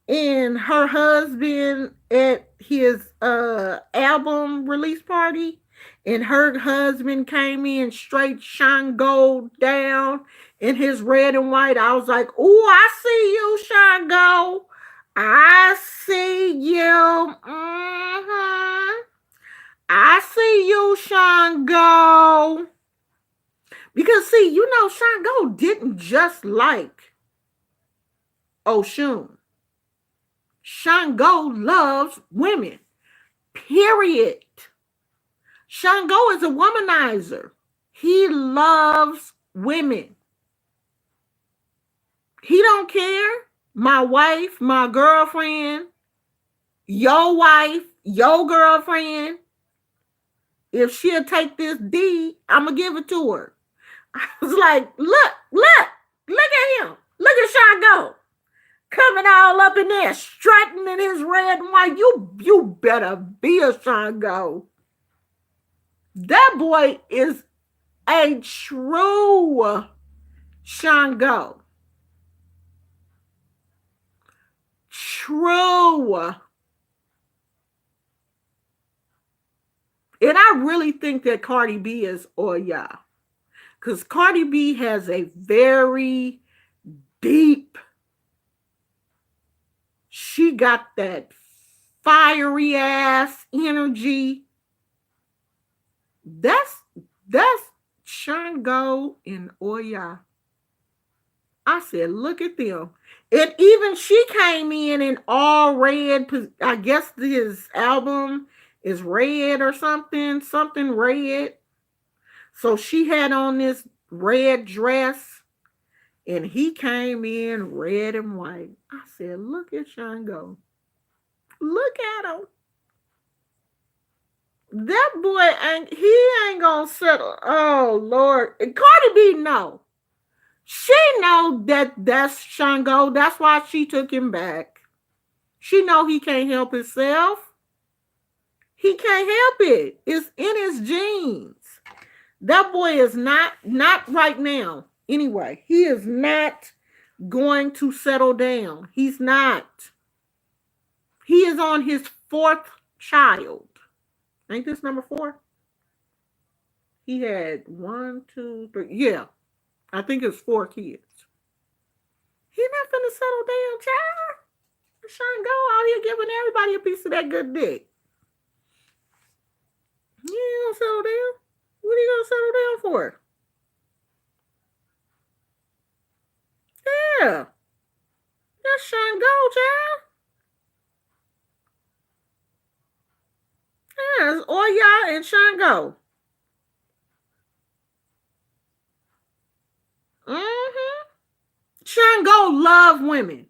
and her husband at his album release party? And her husband came in straight shine gold down in his red and white. I was like, oh, I see you, shine gold. I see you. I see you, shine gold. Because, see, you know, Shine Gold didn't just like Oshun. Shine Gold loves women. Period. Shine Gold is a womanizer. He loves women. He don't care. My wife, my girlfriend, your wife, your girlfriend. If she'll take this D, I'm going to give it to her. I was like, look at him. Look at Shine Gold. Coming all up in there, strutting in his red and white. You better be a Shine Gold. That boy is a true Shine Gold. True. And I really think that Cardi B is Oya. Because Cardi B has a very deep, she got that fiery ass energy. That's Shine Gold and Oya. I said, look at them. And even she came in all red. I guess his album is red or something red. So she had on this red dress and he came in red and white. I said, look at Shine Gold. Look at him. That boy ain't gonna settle. Oh Lord. And Cardi B know. She know that's Shine Gold. That's why she took him back. She know he can't help himself. He can't help it. It's in his genes. That boy is not right now. Anyway, he is not going to settle down. He's not. He is on his 4th child. Ain't this number 4? He had 1, 2, 3. Yeah. I think it's 4 kids. He not finna settle down, child. Shine Gold out here giving everybody a piece of that good dick. He ain't gonna settle down. What are you gonna settle down for? Yeah. That's Shine Gold, child. Yeah, it's Oya and Shine Gold. Shine Gold loves women.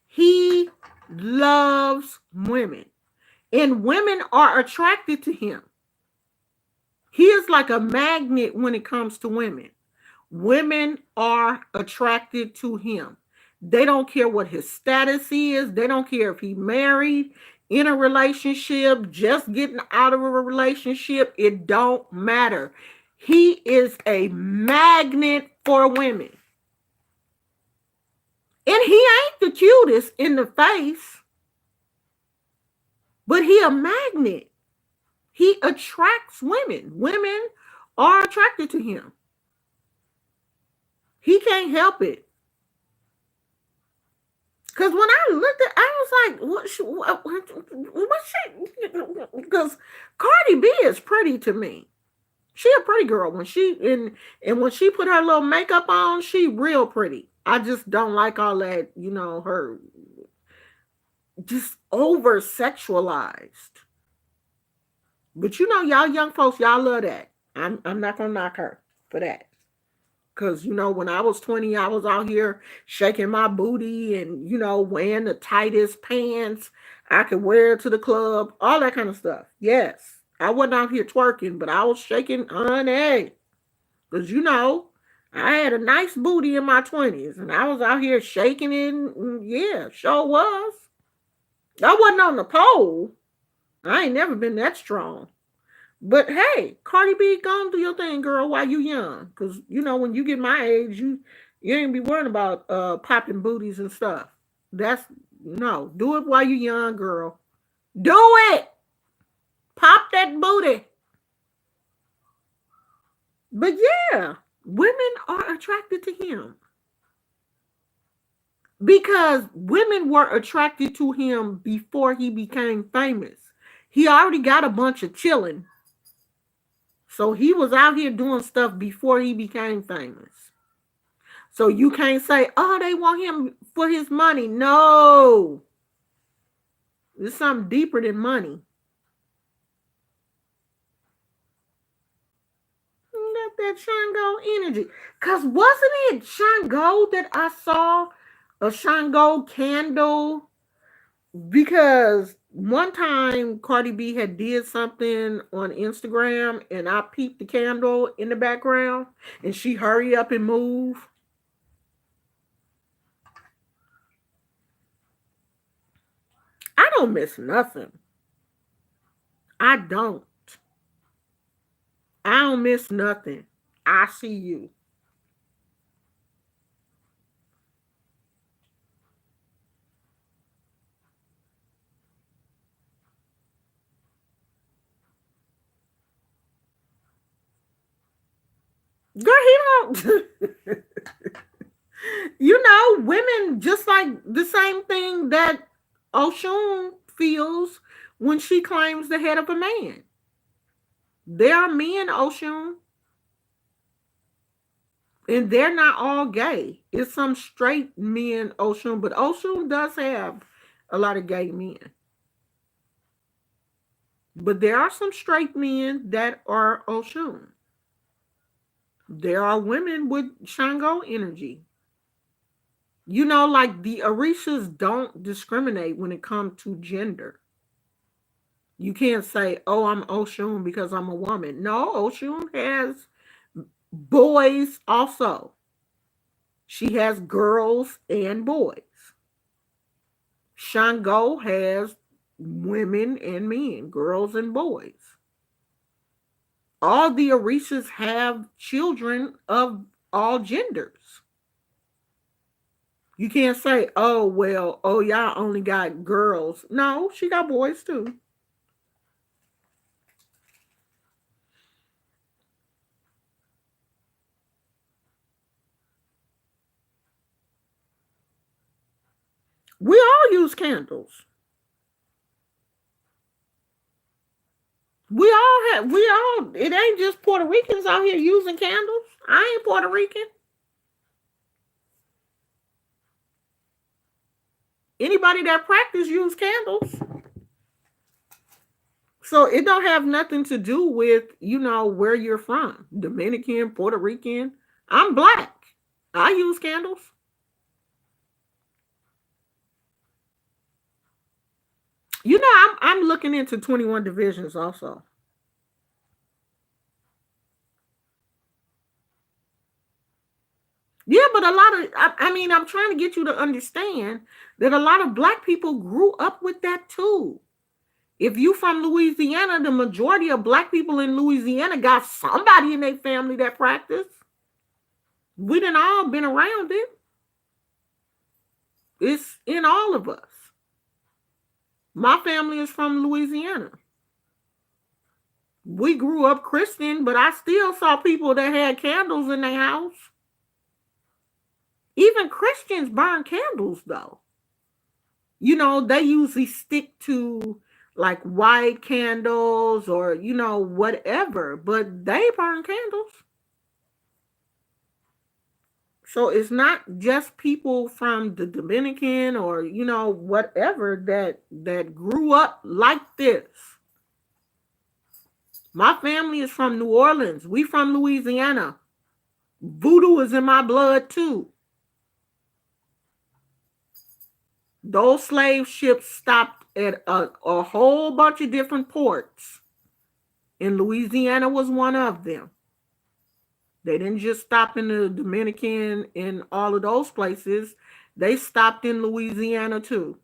He loves women. And women are attracted to him. He is like a magnet when it comes to women. Women are attracted to him. They don't care what his status is. They don't care if he's married, in a relationship, just getting out of a relationship. It don't matter. He is a magnet for women. And he ain't the cutest in the face, but he a magnet. He attracts women. Women are attracted to him. He can't help it. Because when I looked at, I was like, because Cardi B is pretty to me. She a pretty girl. When she and when she put her little makeup on, she real pretty. I just don't like all that, her just over sexualized. But y'all young folks, y'all love that. I'm not gonna knock her for that. Cause when I was 20, I was out here shaking my booty and wearing the tightest pants I could wear to the club, all that kind of stuff. Yes. I wasn't out here twerking, but I was shaking honey. Cause I had a nice booty in my 20s and I was out here shaking it. Yeah, sure was. I wasn't on the pole. I ain't never been that strong. But hey, Cardi B, go and do your thing, girl, while you young. Cause when you get my age, you ain't be worrying about popping booties and stuff. That's no. Do it while you young, girl. Do it. Pop that booty. But yeah, women are attracted to him. Because women were attracted to him before he became famous. He already got a bunch of chilling. So he was out here doing stuff before he became famous. So you can't say, oh, they want him for his money. No. It's something deeper than money. Got that Shango energy. Because wasn't it Shango that I saw a Shango candle? Because one time Cardi B had did something on Instagram and I peeped the candle in the background and she hurry up and move. I don't miss nothing. I don't. I don't miss nothing. I see you. Girl, he don't. Women just like the same thing that Oshun feels when she claims the head of a man. There are men, Oshun, and they're not all gay. It's some straight men, Oshun, but Oshun does have a lot of gay men. But there are some straight men that are Oshun. There are women with Shango energy. Like the Orishas don't discriminate when it comes to gender. You can't say, oh, I'm Oshun because I'm a woman. No, Oshun has boys also. She has girls and boys. Shango has women and men, girls and boys. All the Orishas have children of all genders. You can't say, oh, well, oh, y'all only got girls. No, she got boys too. We all use candles. It ain't just Puerto Ricans out here using candles. I ain't Puerto Rican. Anybody that practice use candles. So it don't have nothing to do with, where you're from. Dominican, Puerto Rican. I'm black. I use candles. I'm looking into 21 divisions also. Yeah, but a lot of, I'm trying to get you to understand that a lot of black people grew up with that too. If you from Louisiana, the majority of black people in Louisiana got somebody in their family that practice. We done all been around it. It's in all of us. My family is from Louisiana. We grew up Christian, but I still saw people that had candles in their house. Even Christians burn candles though. They usually stick to like white candles or, whatever, but they burn candles. So it's not just people from the Dominican or whatever that grew up like this. My family is from New Orleans. We from Louisiana. Voodoo is in my blood too. Those slave ships stopped at a whole bunch of different ports, and Louisiana was one of them. They didn't just stop in the Dominican and all of those places. They stopped in Louisiana too.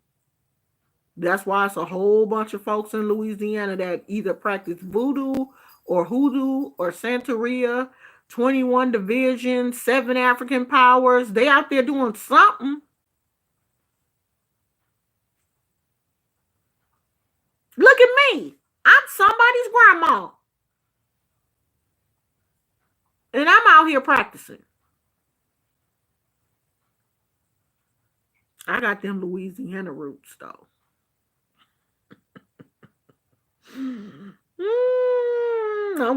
That's why it's a whole bunch of folks in Louisiana that either practice voodoo or hoodoo or Santeria, 21 Division, 7 African Powers. They out there doing something. Look at me. I'm somebody's grandma. And I'm out here practicing. I got them Louisiana roots though. I'm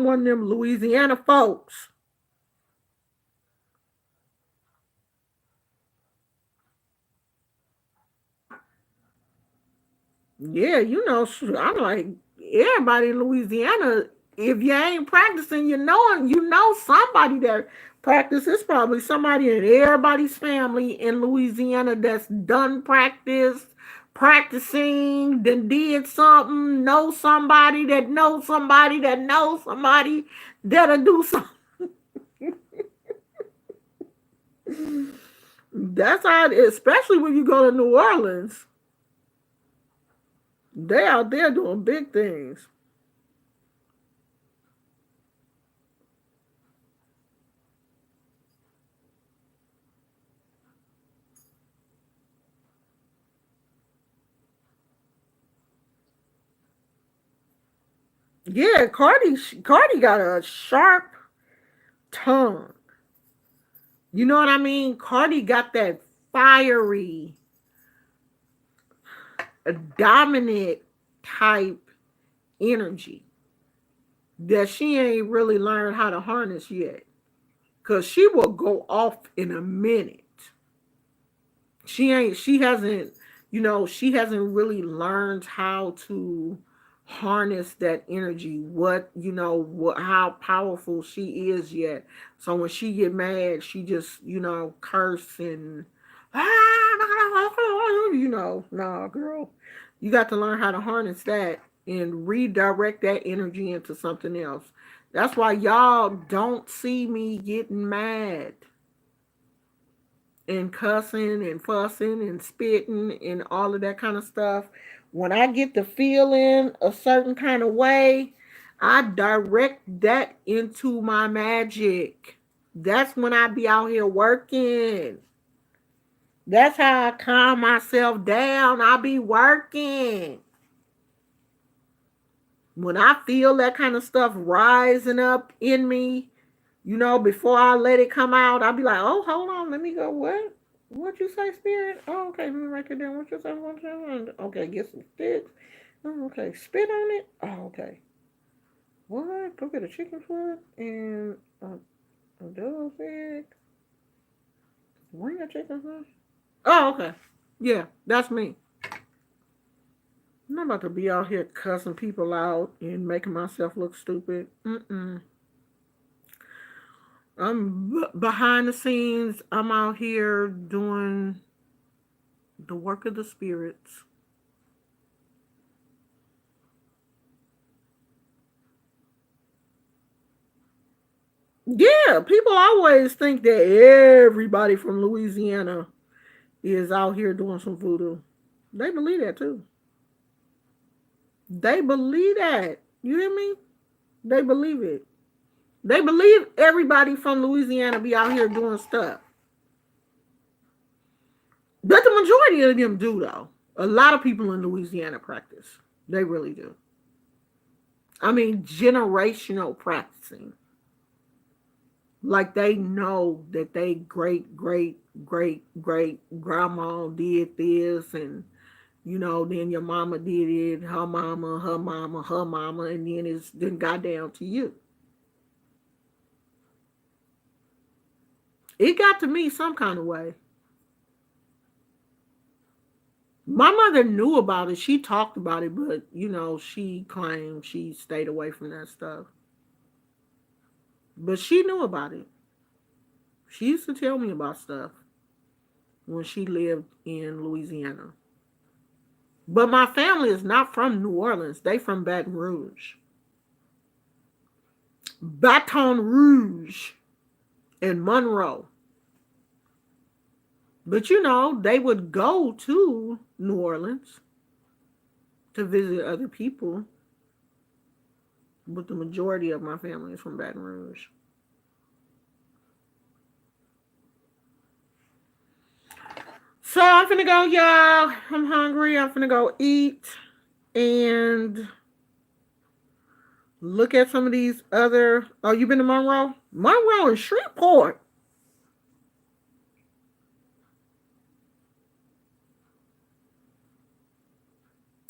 one of them Louisiana folks. Yeah, I'm like everybody in Louisiana. If you ain't practicing, you know somebody that practices. Probably somebody in everybody's family in Louisiana that's done practicing, then did something, know somebody that knows somebody that knows somebody that'll do something. That's how it is, especially when you go to New Orleans. They out there doing big things. Yeah, Cardi got a sharp tongue. You know what I mean? Cardi got that fiery, dominant type energy that she ain't really learned how to harness yet. Cause she will go off in a minute. She hasn't really learned how to harness that energy, how powerful she is yet. So when she get mad, she just curse and nah, girl, you got to learn how to harness that and redirect that energy into something else. That's why y'all don't see me getting mad and cussing and fussing and spitting and all of that kind of stuff. When I get to feeling a certain kind of way, I direct that into my magic. That's when I be out here working. That's how I calm myself down. I be working. When I feel that kind of stuff rising up in me, before I let it come out, I'll be like, oh, hold on, let me go. What? What you say, spirit? Oh, okay, let me write it down. What you say? What you say? Okay, get some sticks. Oh, okay, spit on it. Oh, okay. What? Go get a chicken foot and a dove's egg. Bring a chicken foot. Oh, okay. Yeah, that's me. I'm not about to be out here cussing people out and making myself look stupid. Mm-mm. I'm behind the scenes. I'm out here doing the work of the spirits. Yeah, people always think that everybody from Louisiana is out here doing some voodoo. They believe that too. They believe that. You hear me? They believe it. They believe everybody from Louisiana be out here doing stuff. But the majority of them do, though. A lot of people in Louisiana practice. They really do. I mean, generational practicing. Like they know that they great grandma did this, and then your mama did it, her mama, her mama, her mama, and then it's then got down to you. It got to me some kind of way. My mother knew about it. She talked about it, but she claimed she stayed away from that stuff. But she knew about it. She used to tell me about stuff when she lived in Louisiana. But my family is not from New Orleans. They from Baton Rouge. Baton Rouge and Monroe. But they would go to New Orleans to visit other people. But the majority of my family is from Baton Rouge. So I'm finna go, y'all. I'm hungry. I'm finna go eat and look at some of these other. Oh, you been to Monroe? Monroe and Shreveport.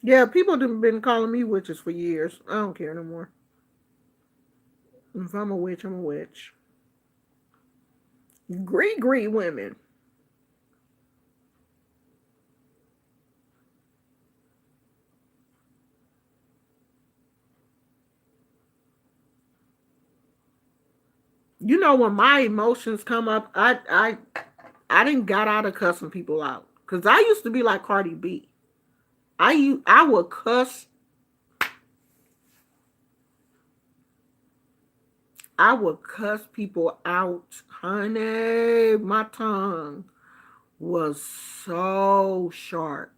Yeah, people have been calling me witches for years. I don't care no more. If I'm a witch, I'm a witch. Great women. When my emotions come up, I didn't got out of cussing people out because I used to be like Cardi B. I would cuss. I would cuss people out, honey. My tongue was so sharp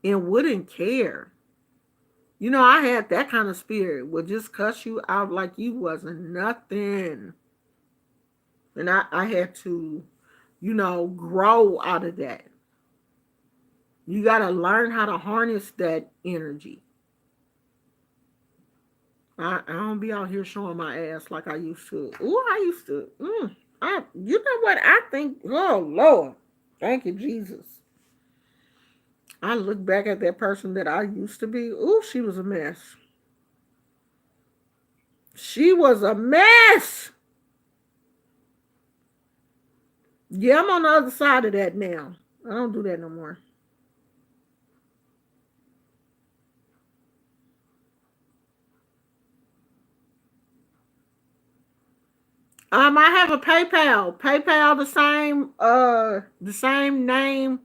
and wouldn't care. I had that kind of spirit. Would just cuss you out like you wasn't nothing. And I had to, grow out of that. You got to learn how to harness that energy. I don't be out here showing my ass like I used to. Ooh, I used to. You know what? I think, oh, Lord. Thank you, Jesus. I look back at that person that I used to be. Ooh, she was a mess. She was a mess. Yeah, I'm on the other side of that now. I don't do that no more. I have a PayPal. PayPal the same name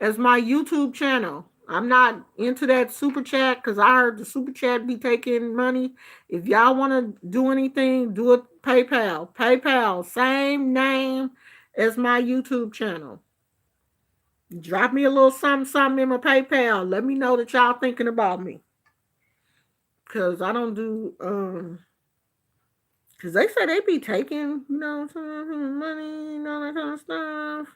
as my YouTube channel. I'm not into that super chat because I heard the super chat be taking money. If y'all want to do anything, do it PayPal. PayPal, same name as my YouTube channel. Drop me a little something in my PayPal. Let me know that y'all thinking about me. Cause I don't do cause they say they be taking, some money and all that kind of stuff.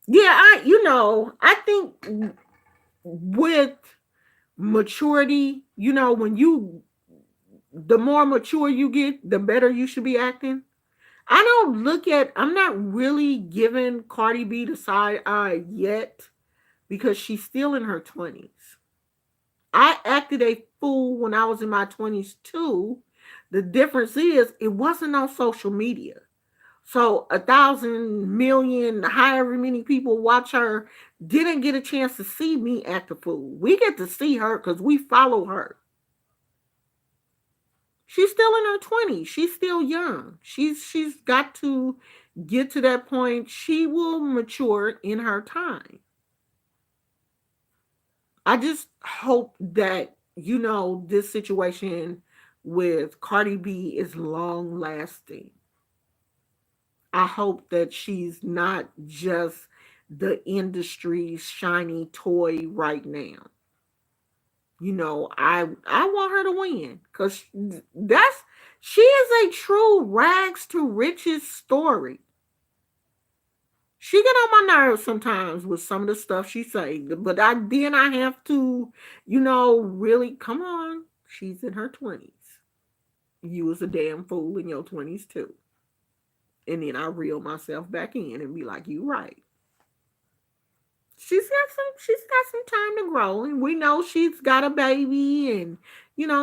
Yeah, I think with maturity, the more mature you get, the better you should be acting. I'm not really giving Cardi B the side eye yet because she's still in her 20s. I acted a fool when I was in my 20s too. The difference is it wasn't on social media. So 1,000 million, however many people watch her, didn't get a chance to see me act a fool. We get to see her because we follow her. She's still in her 20s. She's still young. She's got to get to that point. She will mature in her time. I just hope that, this situation with Cardi B is long lasting. I hope that she's not just the industry's shiny toy right now. I want her to win because she is a true rags to riches story. She get on my nerves sometimes with some of the stuff she say, but I have to, really come on. She's in her 20s. You was a damn fool in your 20s too. And then I reel myself back in and be like, you right. she's got some time to grow, and we know she's got a baby, and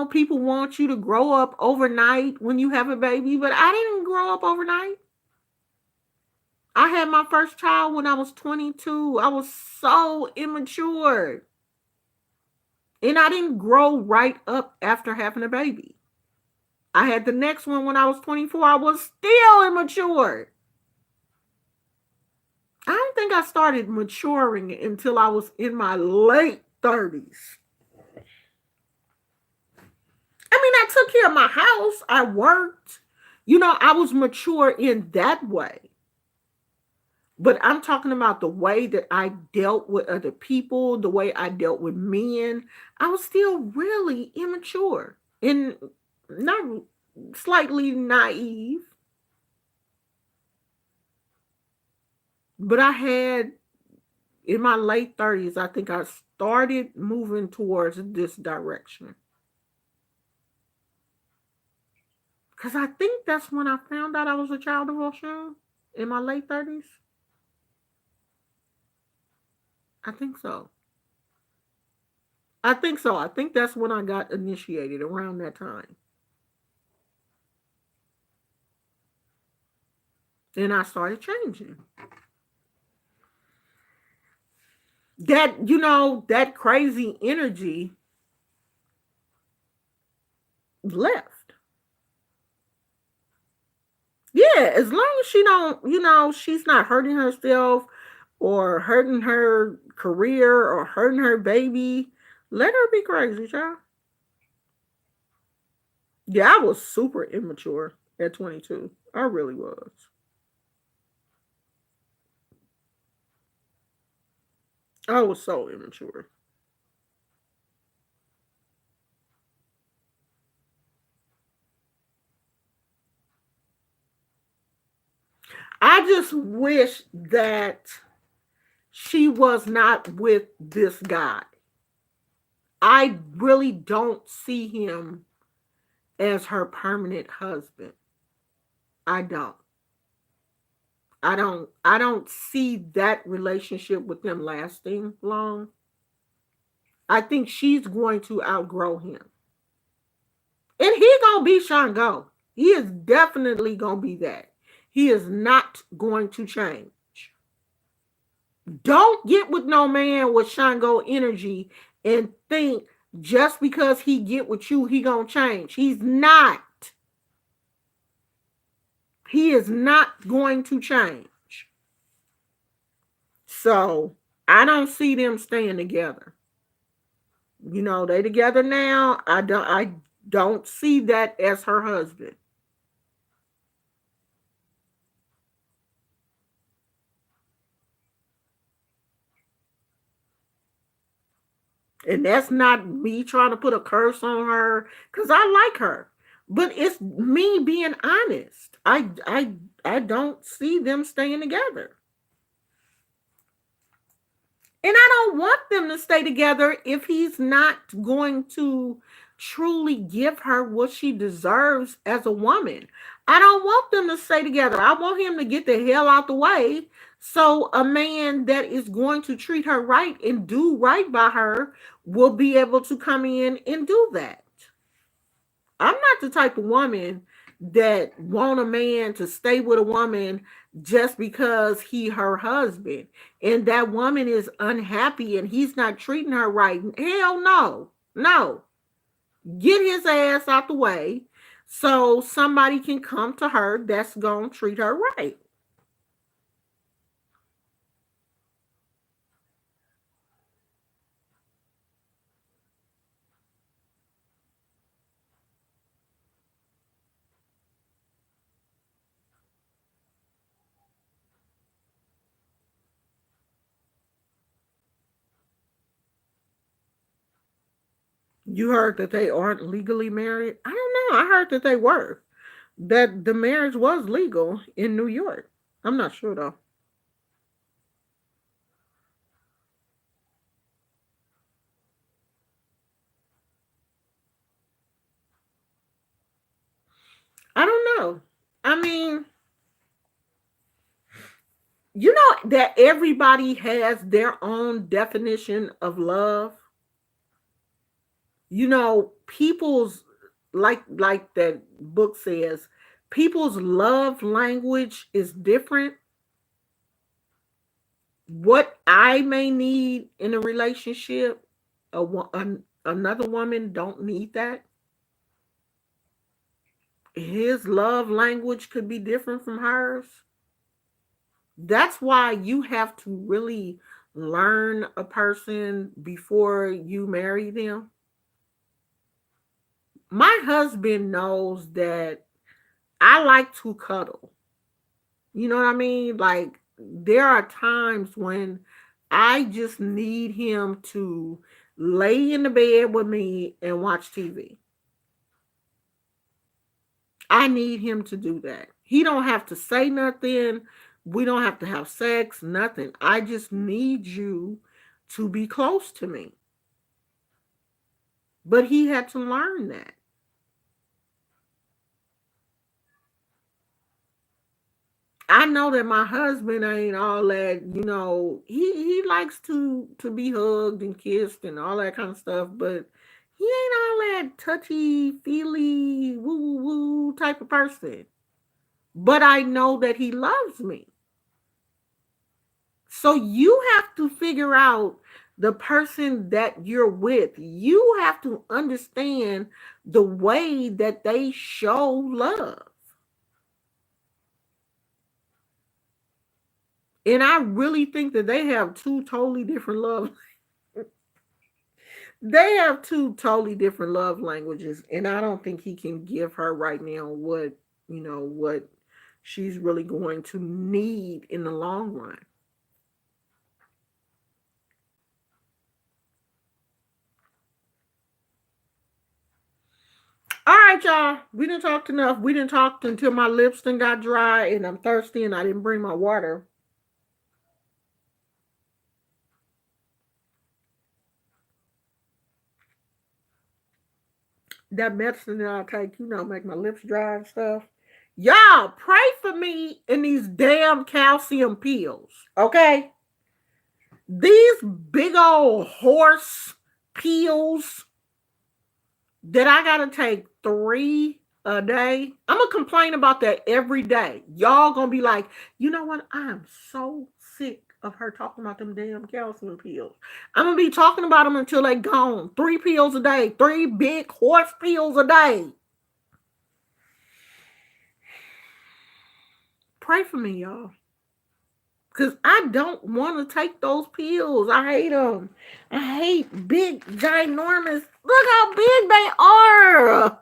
people want you to grow up overnight when you have a baby, but I didn't grow up overnight. I had my first child when I was 22. I was so immature. And I didn't grow right up after having a baby. I had the next one when I was 24. I was still immature. I don't think I started maturing until I was in my late 30s. I mean, I took care of my house. I worked. I was mature in that way. But I'm talking about the way that I dealt with other people, the way I dealt with men. I was still really immature and not slightly naive. But I had, in my late 30s, I think I started moving towards this direction. Because I think that's when I found out I was a child of Oshun, in my late 30s. I think so. I think so. I think that's when I got initiated, around that time. And I started changing. That crazy energy left. Yeah, as long as she don't, she's not hurting herself or hurting her career or hurting her baby, let her be crazy, child. Yeah, I was super immature at 22. I really was. I was so immature. I just wish that she was not with this guy. I really don't see him as her permanent husband. I don't. I don't see that relationship with them lasting long. I think she's going to outgrow him. And he gonna be Shango. He is definitely gonna be that. He is not going to change. Don't get with no man with Shango energy and think just because he get with you, he gonna change. He's not. He is not going to change. So I don't see them staying together. They together now. I don't see that as her husband. And that's not me trying to put a curse on her, because I like her. But it's me being honest. I don't see them staying together. And I don't want them to stay together if he's not going to truly give her what she deserves as a woman. I don't want them to stay together. I want him to get the hell out the way, so a man that is going to treat her right and do right by her will be able to come in and do that. I'm not the type of woman that want a man to stay with a woman just because he her husband and that woman is unhappy and he's not treating her right. Hell no. No. Get his ass out the way so somebody can come to her that's going to treat her right. You heard that they aren't legally married? I don't know. I heard that they were. That the marriage was legal in New York. I'm not sure though. I don't know. I mean, You know that everybody has their own definition of love. You know, people's like that book says, people's love language is different. What I may need in a relationship, another woman don't need that. His love language could be different from hers. That's why you have to really learn a person before you marry them. My husband knows that I like to cuddle. You know what I mean? Like, there are times when I just need him to lay in the bed with me and watch TV. I need him to do that. He don't have to say nothing. We don't have to have sex, nothing. I just need you to be close to me. But he had to learn that. I know that my husband ain't all that, he likes to be hugged and kissed and all that kind of stuff, but he ain't all that touchy feely woo woo woo type of person. But I know that he loves me. So you have to figure out the person that you're with. You have to understand the way that they show love. And I really think that they have two totally different love. They have two totally different love languages, and I don't think he can give her right now what she's really going to need in the long run. All right, y'all. We didn't talk enough. We didn't talk until my lips then got dry and I'm thirsty and I didn't bring my water. That medicine that I take, make my lips dry and stuff. Y'all, pray for me in these damn calcium pills, okay? These big old horse pills that I gotta take 3 a day. I'm gonna complain about that every day. Y'all gonna be like, you know what? I'm so sick of her talking about them damn calcium pills. I'm gonna be talking about them until they gone. 3 pills a day, 3 big horse pills a day. Pray for me, y'all. Because I don't want to take those pills. I hate them. I hate big, ginormous. Look how big they are.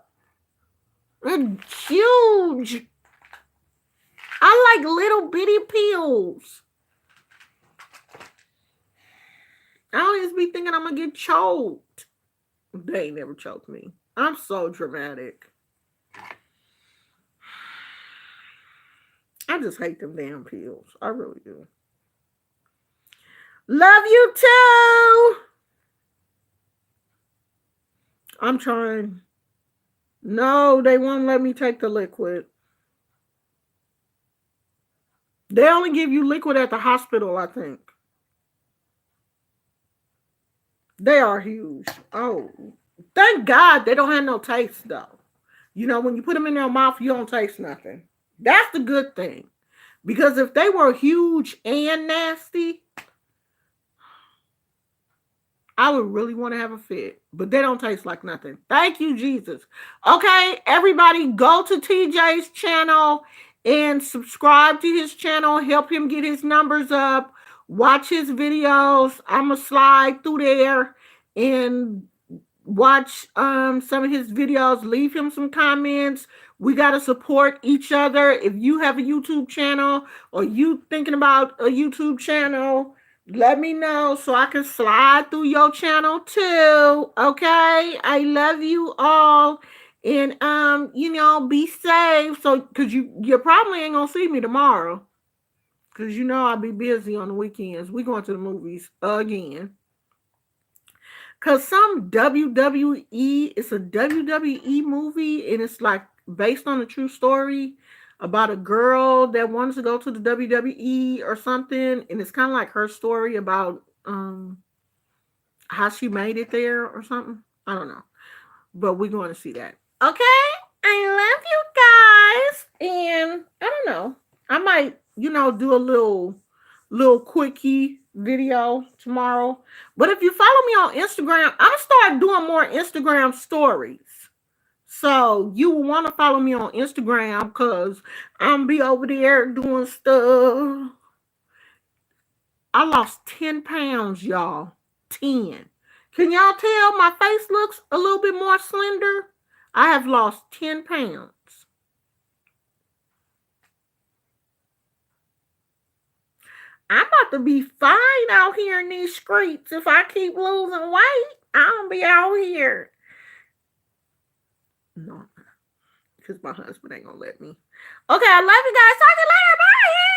They're huge. I like little bitty pills. I always be thinking I'm going to get choked. They never choked me. I'm so dramatic. I just hate them damn pills. I really do. Love you too. I'm trying. No, they won't let me take the liquid. They only give you liquid at the hospital, I think. They are huge. Oh, thank God they don't have no taste, though. When you put them in your mouth, you don't taste nothing. That's the good thing. Because if they were huge and nasty, I would really want to have a fit. But they don't taste like nothing. Thank you, Jesus. Okay, everybody go to TJ's channel and subscribe to his channel. Help him get his numbers up. Watch his videos. I'm going to slide through there and watch some of his videos. Leave him some comments. We got to support each other. If you have a YouTube channel or you thinking about a YouTube channel, let me know so I can slide through your channel too. Okay? I love you all. And be safe. So cause you probably ain't gonna see me tomorrow. Cause I'll be busy on the weekends. We going to the movies again. Cause some WWE, it's a WWE movie and it's like based on a true story about a girl that wants to go to the WWE or something, and it's kind of like her story about how she made it there or something. I don't know, but we're going to see that. Okay, I love you guys, and I don't know. I might, do a little quickie video tomorrow. But if you follow me on Instagram, I'm gonna start doing more Instagram stories. So you will want to follow me on Instagram because I'm be over there doing stuff. I lost 10 pounds, y'all. 10. Can y'all tell my face looks a little bit more slender? I have lost 10 pounds. I'm about to be fine out here in these streets if I keep losing weight. I'm gonna be out here. No, because my husband ain't gonna let me. Okay, I love you guys. Talk to you later. Bye.